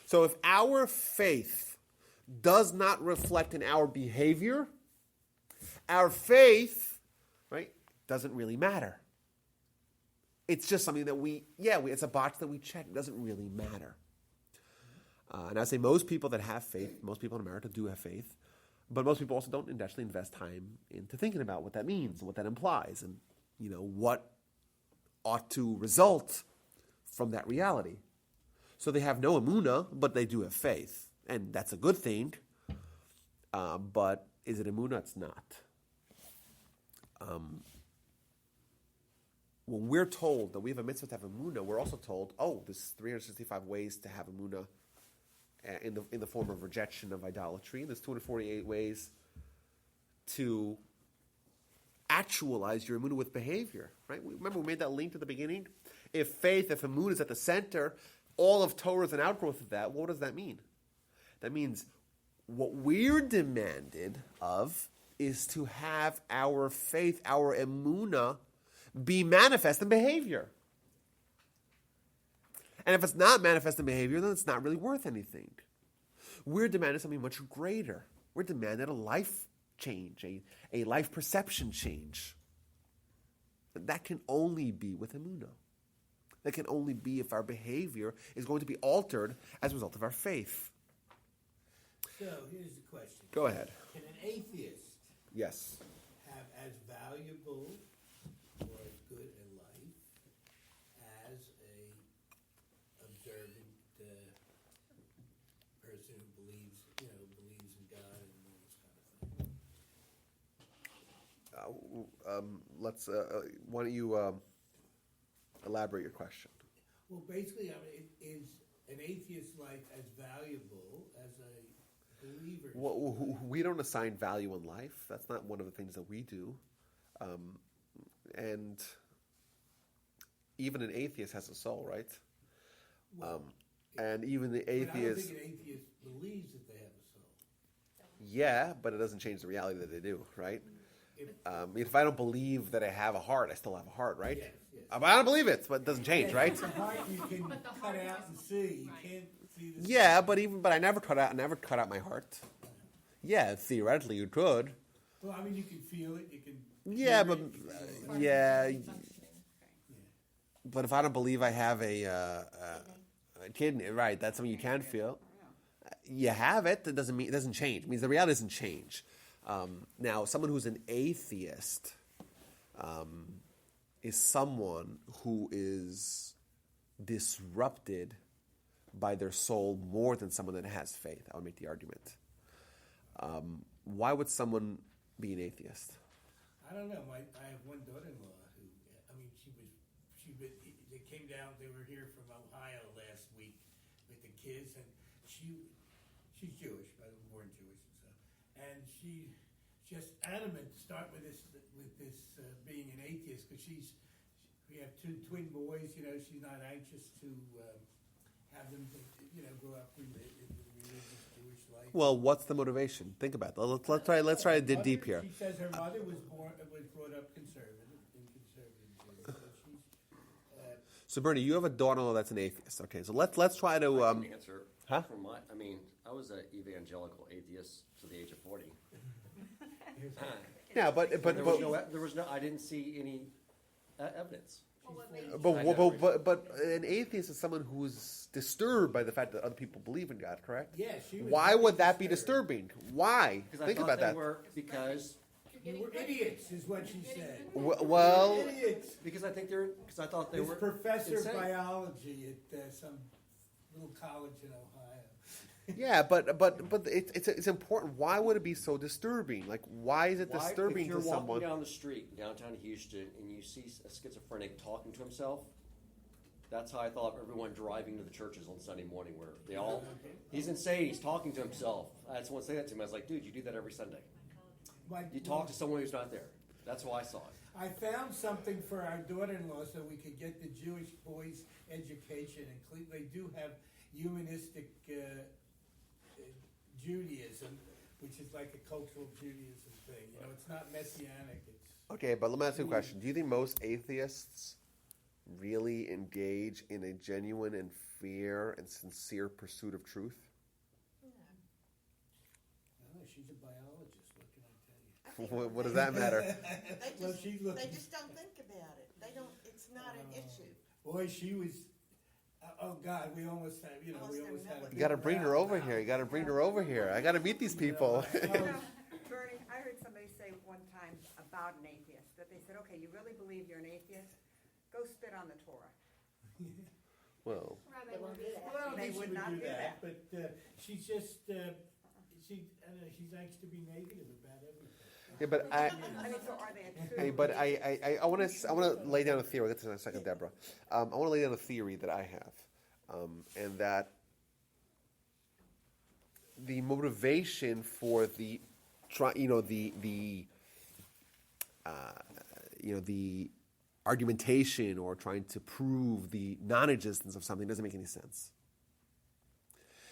So if our faith does not reflect in our behavior, our faith, right, doesn't really matter. It's just something that it's a box that we check. It doesn't really matter. And I say most people that have faith, most people in America do have faith, but most people also don't actually invest time into thinking about what that means and what that implies and, what ought to result from that reality. So they have no Emunah, but they do have faith. And that's a good thing. But is it Emunah? It's not. When we're told that we have a mitzvah to have Emunah, we're also told, there's 365 ways to have Emunah in the form of rejection of idolatry. There's 248 ways to actualize your Emunah with behavior, right? Remember we made that link at the beginning? If faith, if Emunah is at the center, all of Torah is an outgrowth of that. What does that mean? That means what we're demanded of is to have our faith, our Emunah, be manifest in behavior. And if it's not manifest in behavior, then it's not really worth anything. We're demanding something much greater. We're demanding a life change, a life perception change. And that can only be with Emunah. That can only be if our behavior is going to be altered as a result of our faith. So here's the question. Go ahead. Can an atheist Yes. have as valuable or as good a life as a observant person who believes in God and all this kind of thing? Why don't you elaborate your question? Well, basically, I mean, is an atheist's life as valuable as a believer's? Well, we don't assign value in life. That's not one of the things that we do. And even an atheist has a soul, right? Well, and even the but I don't atheist... think an atheist believes that they have a soul. Yeah, but it doesn't change the reality that they do, right? If I don't believe that I have a heart, I still have a heart, right? Yes, yes. But I don't believe it, but it doesn't change, right? The heart you can cut out and see. You can't see the Yeah, but I never cut out my heart. Yeah, theoretically you could. Well, I mean, you can feel it. You can. Yeah, hear but it, you can yeah, but if I don't believe I have a kidney, right? That's something you can feel. You have it. That doesn't mean it doesn't change. It means the reality doesn't change. Now, someone who's an atheist is someone who is disrupted by their soul more than someone that has faith. I would make the argument. Why would someone be an atheist? I don't know. I have one daughter-in-law who, I mean, they came down. They were here from Ohio last week with the kids, and she's Jewish, by the way, born Jewish and stuff, and she's just adamant to start with this being an atheist because we have two twin boys. You know, she's not anxious to have them, grow up in the religious Jewish life. Well, what's the motivation? Think about that. Let's try to dig deep here. She says her mother was brought up conservative in conservative Jewish. So, Bernie, you have a daughter-in-law that's an atheist. Okay, so let's try to. I can answer. Huh? I was an evangelical atheist to the age of 40. Yeah, but There was no. I didn't see any evidence. But an atheist is someone who's disturbed by the fact that other people believe in God, correct? Yeah, she was. Why would that be disturbed. disturbing? Why? Think about that. Because You were idiots, is what she said. Well, Idiots. because I thought they This were professor of insane. biology at some little college in Ohio. yeah, but it's important. Why would it be so disturbing? Like, why is it disturbing if you're to someone? walking down the street in downtown Houston and you see a schizophrenic talking to himself, that's how I thought of everyone driving to the churches on Sunday morning, where they all, he's insane, he's talking to himself. I had someone say that to me. I was like, dude, you do that every Sunday. You talk to someone who's not there. That's how I saw it. I found something for our daughter-in-law so we could get the Jewish boys' education. And they do have humanistic Judaism, which is like a cultural Judaism thing. You know, it's not messianic. Okay, but let me ask you a question. Do you think most atheists really engage in a genuine and fair and sincere pursuit of truth? Oh, she's a biologist. What can I tell you? What does that matter? They just don't think about it. They don't. It's not an issue. Boy, she was. Oh God, we almost had. We almost had. You got to bring her over here. You got to bring her over here. I got to meet these people. Bernie, I heard somebody say one time about an atheist that they said, okay, you really believe you're an atheist? Go spit on the Torah. Well, Well, I don't think she would do that, but she's just she's anxious to be negative about everything. yeah, but I mean, so are they a true I want to lay down a theory. We'll get to that in a second, Deborah. I want to lay down a theory that I have, and that the motivation for the argumentation or trying to prove the non-existence of something doesn't make any sense.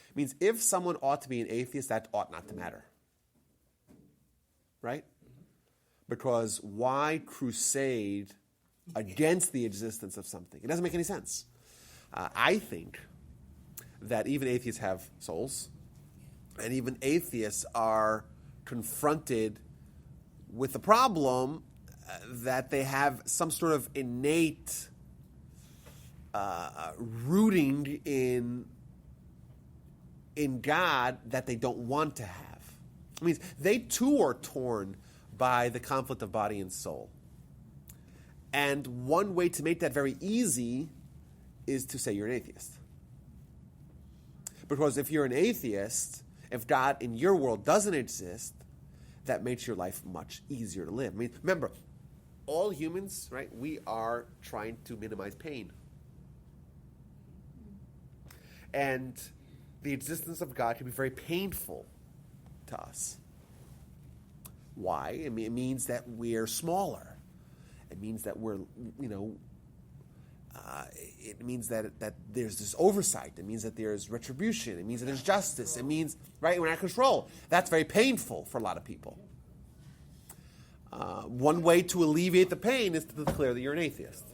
It means if someone ought to be an atheist, that ought not to matter. Right? Because why crusade against the existence of something? It doesn't make any sense. I think that even atheists have souls, and even atheists are confronted with the problem that they have some sort of innate rooting in God that they don't want to have. It means they too are torn by the conflict of body and soul. And one way to make that very easy is to say you're an atheist. Because if you're an atheist, if God in your world doesn't exist, that makes your life much easier to live. I mean, remember, all humans, right, we are trying to minimize pain. And the existence of God can be very painful to us. Why? I mean, it means that we're smaller. It means that we're, it means that there's this oversight. It means that there's retribution. It means that there's justice. It means, right, we're not in control. That's very painful for a lot of people. One way to alleviate the pain is to declare that you're an atheist.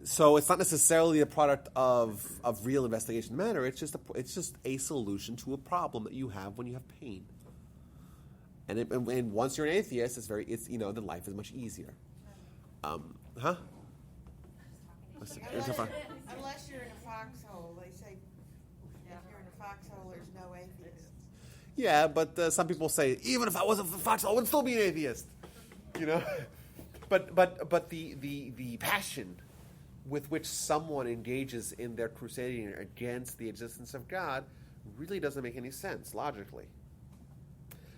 So it's not necessarily a product of real investigation of the matter. It's just a solution to a problem that you have when you have pain. And once you're an atheist, then life is much easier. Unless you're in a foxhole, they say if you're in a foxhole, there's no atheist. Yeah, but some people say even if I wasn't a foxhole, I would still be an atheist. But the passion with which someone engages in their crusading against the existence of God really doesn't make any sense logically.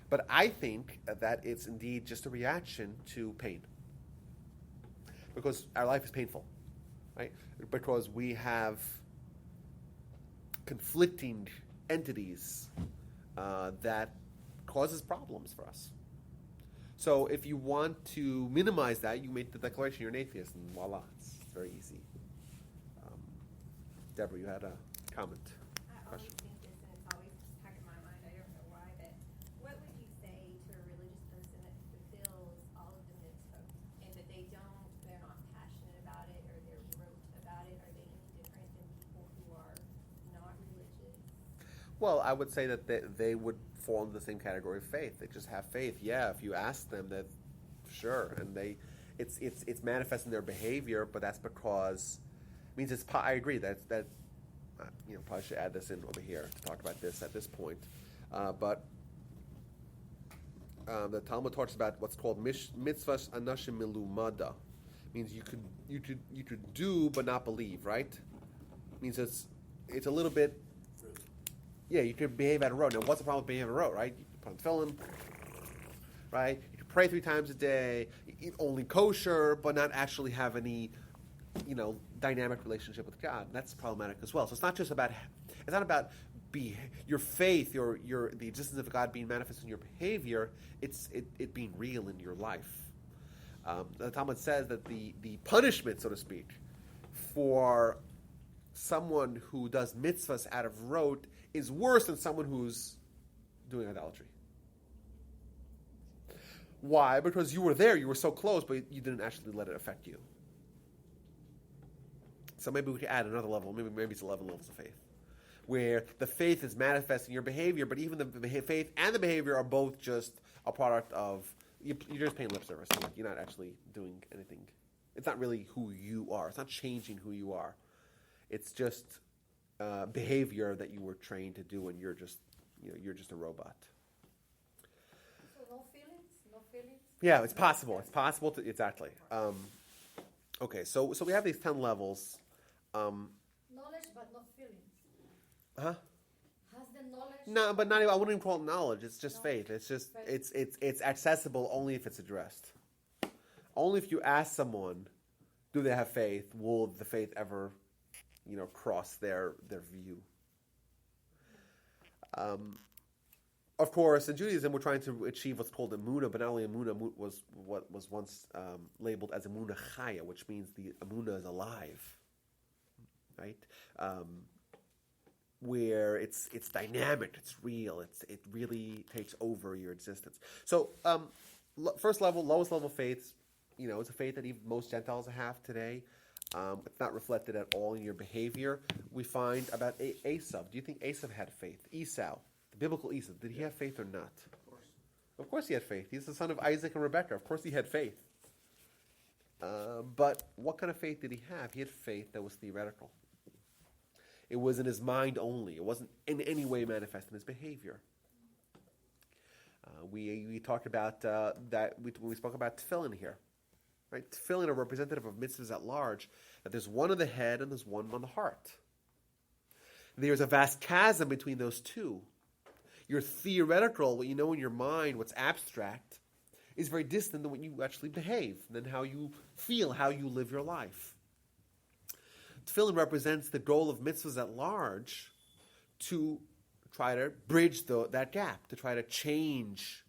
But I think that it's indeed just a reaction to pain. Because our life is painful, right? Because we have conflicting entities that causes problems for us. So if you want to minimize that, you make the declaration you're an atheist, and voila, it's very easy. Deborah, you had a comment. I always think this, and it's always stuck in my mind. I don't know why, but what would you say to a religious person that fulfills all of the mitzvot, and that they're not passionate about it, or they're rote about it? Are they any different than people who are not religious? Well, I would say that they would fall into the same category of faith. They just have faith. Yeah, if you ask them that, sure, and it's manifest in their behavior, but that's because means it's. I agree that probably should add this in over here to talk about this at this point, but the Talmud talks about what's called mitzvahs anashim milumada. Means you could do but not believe, right? Means it's a little bit. Yeah, you could behave at a road. Now, what's the problem with behaving at a road, right? You put on tefillin, right? You can pray 3 times a day, you eat only kosher, but not actually have any, dynamic relationship with God. That's problematic as well. So it's not just about, your faith, the existence of God being manifest in your behavior. It's it being real in your life. The Talmud says that the punishment, so to speak, for someone who does mitzvahs out of rote is worse than someone who's doing idolatry. Why? Because you were there, you were so close, but you didn't actually let it affect you. So maybe we could add another level, maybe it's 11 levels of faith, where the faith is manifest in your behavior, but even the faith and the behavior are both just a product of, you're just paying lip service. You're not actually doing anything. It's not really who you are. It's not changing who you are. It's just behavior that you were trained to do, and you're just a robot. So no feelings? Yeah, it's possible. It's possible to, exactly. Okay, so we have these 10 levels. Knowledge but not feelings. Huh? Has the knowledge? No, but not even, I wouldn't even call it knowledge. It's just faith. It's just it's accessible only if it's addressed. Only if you ask someone, do they have faith? Will the faith ever, cross their view? of course, in Judaism, we're trying to achieve what's called Emunah, but not only Emunah was what was once labeled as Emunah Chaya, which means the Emunah is alive, right? Where it's dynamic, it's real, it really takes over your existence. So, first level, lowest level faiths, it's a faith that even most Gentiles have today. It's not reflected at all in your behavior. We find about Esau. Do you think Esau had faith? Esau, the biblical Esau, did he have faith or not? Of course he had faith. He's the son of Isaac and Rebekah. Of course he had faith. But what kind of faith did he have? He had faith that was theoretical. It was in his mind only. It wasn't in any way manifest in his behavior. We talked about that when we spoke about tefillin here. Right? Tefillin are representative of mitzvahs at large, that there's one on the head and there's one on the heart. There's a vast chasm between those two. Your theoretical, what you know in your mind, what's abstract, is very distant than what you actually behave, than how you feel, how you live your life. Tefillin represents the goal of mitzvahs at large to try to bridge that gap, to try to change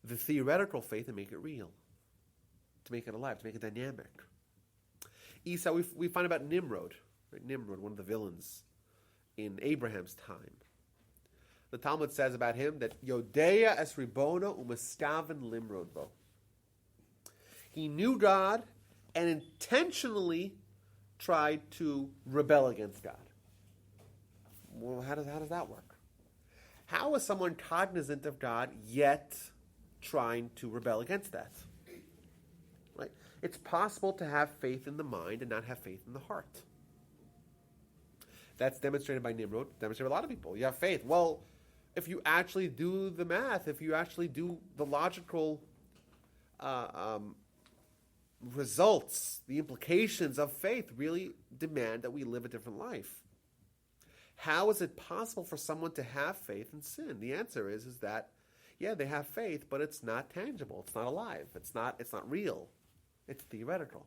the theoretical faith and make it real, to make it alive, to make it dynamic. Esau, we find about Nimrod, right? Nimrod, one of the villains in Abraham's time. The Talmud says about him that Yodeya es Ribona u'meskaven limrod bo. He knew God and intentionally tried to rebel against God. Well, how does that work? How is someone cognizant of God yet trying to rebel against that? Right? It's possible to have faith in the mind and not have faith in the heart. That's demonstrated by Nimrod, demonstrated by a lot of people. You have faith. Well, if you actually do the math, if you actually do the logical results, the implications of faith really demand that we live a different life. How is it possible for someone to have faith and sin? The answer is that, yeah, they have faith, but it's not tangible. It's not alive. It's not real. It's theoretical.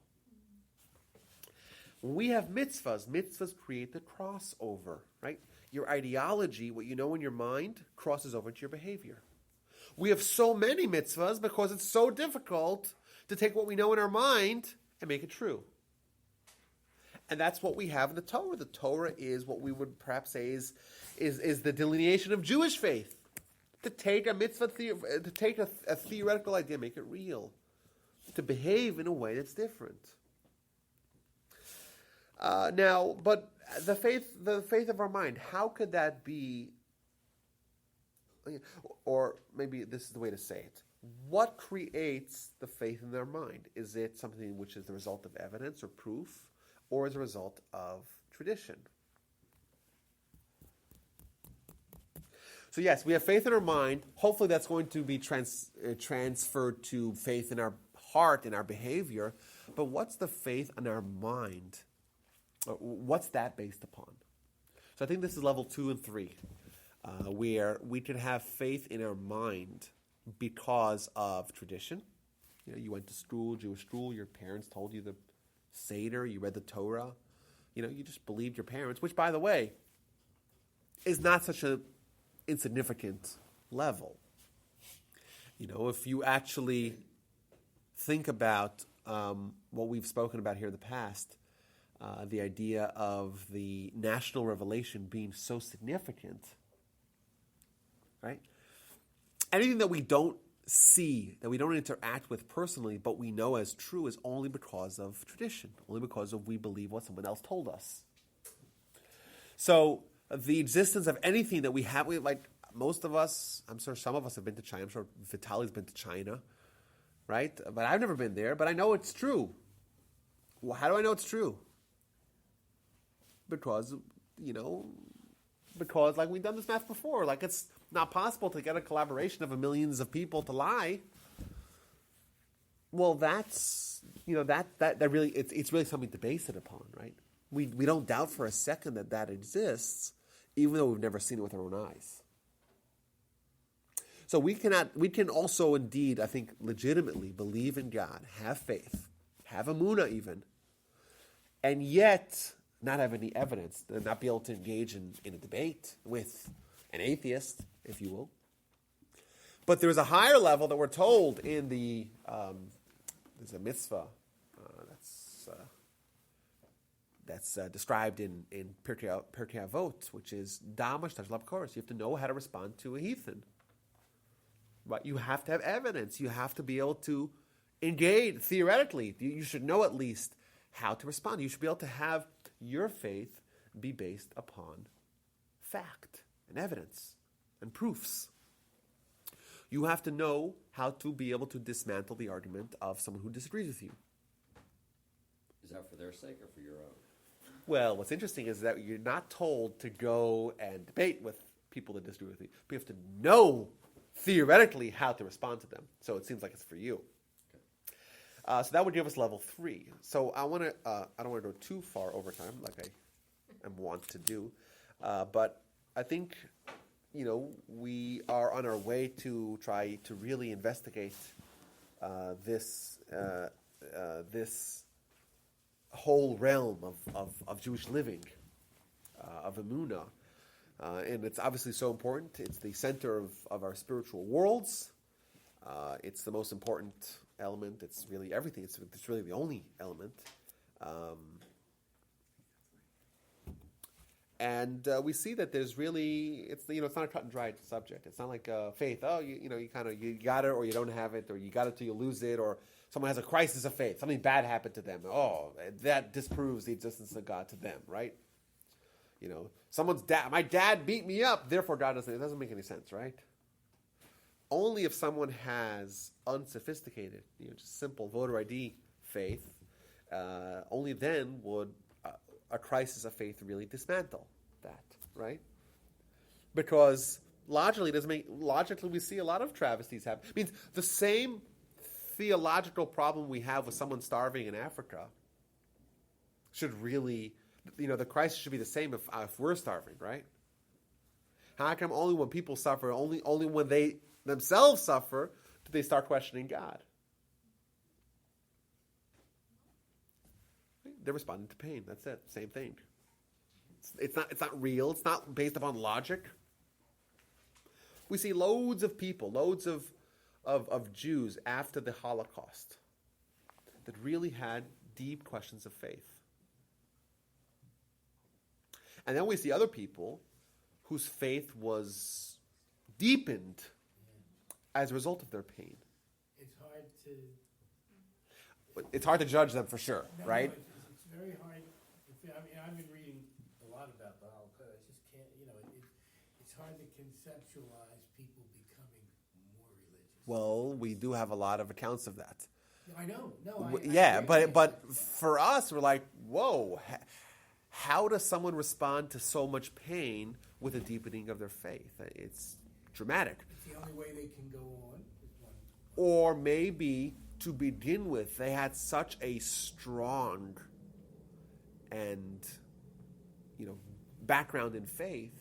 When we have mitzvahs create the crossover, right? Your ideology, what you know in your mind, crosses over into your behavior. We have so many mitzvahs because it's so difficult to take what we know in our mind and make it true. And that's what we have in the Torah. The Torah is what we would perhaps say is the delineation of Jewish faith. To take a mitzvah, to take a theoretical idea, make it real. To behave in a way that's different. But the faith of our mind, how could that be? Or maybe this is the way to say it. What creates the faith in their mind? Is it something which is the result of evidence or proof, or as a result of tradition? So yes, we have faith in our mind. Hopefully that's going to be transferred to faith in our heart, in our behavior. But what's the faith in our mind? What's that based upon? So I think this is level 2 and 3, where we can have faith in our mind because of tradition. You went to school, Jewish school, your parents told you the Seder, you read the Torah. You just believed your parents, which, by the way, is not such an insignificant level. If you actually think about what we've spoken about here in the past, the idea of the national revelation being so significant, right? Anything that we don't see, that we don't interact with personally, but we know as true is only because of tradition, only because of we believe what someone else told us. So the existence of anything that we have, like most of us, I'm sure some of us have been to China, I'm sure Vitali's been to China, right? But I've never been there, but I know it's true. Well, how do I know it's true? Because like we've done this math before, like it's not possible to get a collaboration of millions of people to lie. Well, that's that really it's really something to base it upon, right? We don't doubt for a second that exists, even though we've never seen it with our own eyes. So we can also indeed, I think, legitimately believe in God, have faith, have Emunah even, and yet not have any evidence, and not be able to engage in a debate with an atheist, if you will, But there's a higher level that we're told in the there's a mitzvah that's described in Pirkei Avot, which is damash tajlab koros. You have to know how to respond to a heathen. Right? You have to have evidence. You have to be able to engage theoretically. You should know at least how to respond. You should be able to have your faith be based upon fact and evidence and proofs. You have to know how to be able to dismantle the argument of someone who disagrees with you. Is that for their sake or for your own? Well, what's interesting is that you're not told to go and debate with people that disagree with you. But you have to know theoretically how to respond to them. So it seems like it's for you. So that would give us level 3. So I don't want to go too far over time, like I am wont to do. But I think, we are on our way to try to really investigate this whole realm of Jewish living, of Emunah. And it's obviously so important. It's the center of our spiritual worlds. It's the most important element. It's really everything. It's really the only element. And we see that there's really, it's not a cut and dried subject. It's not like faith. Oh, you got it or you don't have it, or you got it till you lose it, or someone has a crisis of faith. Something bad happened to them. Oh, that disproves the existence of God to them, right? Someone's dad. My dad beat me up, therefore God doesn't. It doesn't make any sense, right? Only if someone has unsophisticated, just simple voter ID faith, only then would a crisis of faith really dismantle that, right? Because logically we see a lot of travesties happen. It means the same theological problem we have with someone starving in Africa should really, the crisis should be the same if we're starving, right? How come only when people suffer, only when they themselves suffer, do they start questioning God? They're responding to pain. That's it. Same thing. It's not real. It's not based upon logic. We see loads of people, loads of Jews after the Holocaust that really had deep questions of faith. And then we see other people whose faith was deepened as a result of their pain. It's hard to judge them for sure, right? No, it's very hard. I've been reading a lot about the Holocaust. I just can't, it's hard to conceptualize people becoming more religious. Well, we do have a lot of accounts of that. I know. But for us, we're like, whoa, how does someone respond to so much pain with a deepening of their faith? It's dramatic. It's the only way they can go on. Or maybe, to begin with, they had such a strong and, background in faith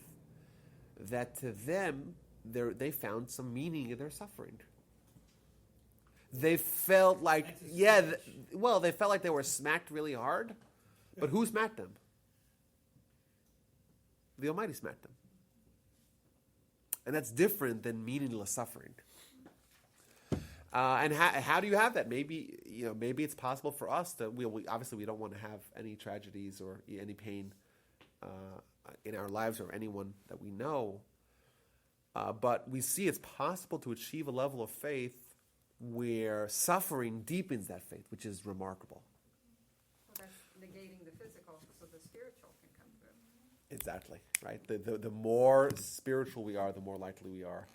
that to them, they found some meaning in their suffering. They felt like, they felt like they were smacked really hard. But who smacked them? The Almighty smacked them. And that's different than meaningless suffering. And how do you have that? Maybe it's possible for us to. We obviously we don't want to have any tragedies or any pain in our lives or anyone that we know. But we see it's possible to achieve a level of faith where suffering deepens that faith, which is remarkable. Well, that's negating the physical, so the spiritual can come through. Exactly, right? The more spiritual we are, the more likely we are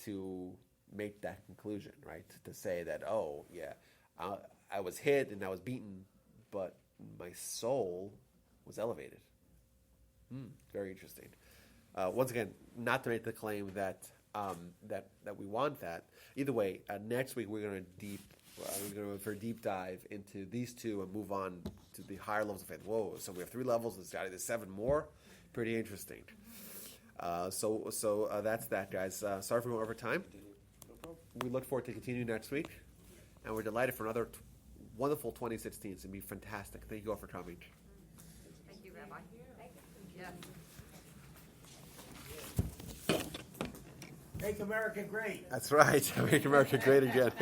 to make that conclusion, right? To say that, I was hit and I was beaten, but my soul was elevated. Very interesting. Once again, not to make the claim that we want that. Either way, next week we're going to go for a deep dive into these two and move on to the higher levels of faith. Whoa! So we have 3 levels. There's 7 more. Pretty interesting. So that's that, guys. Sorry for going over time. We look forward to continuing next week, and we're delighted for another wonderful 2016. It's going to be fantastic. Thank you all for coming. Thank you, Rabbi. Thank you. Yes. Make America great. That's right. Make America great again.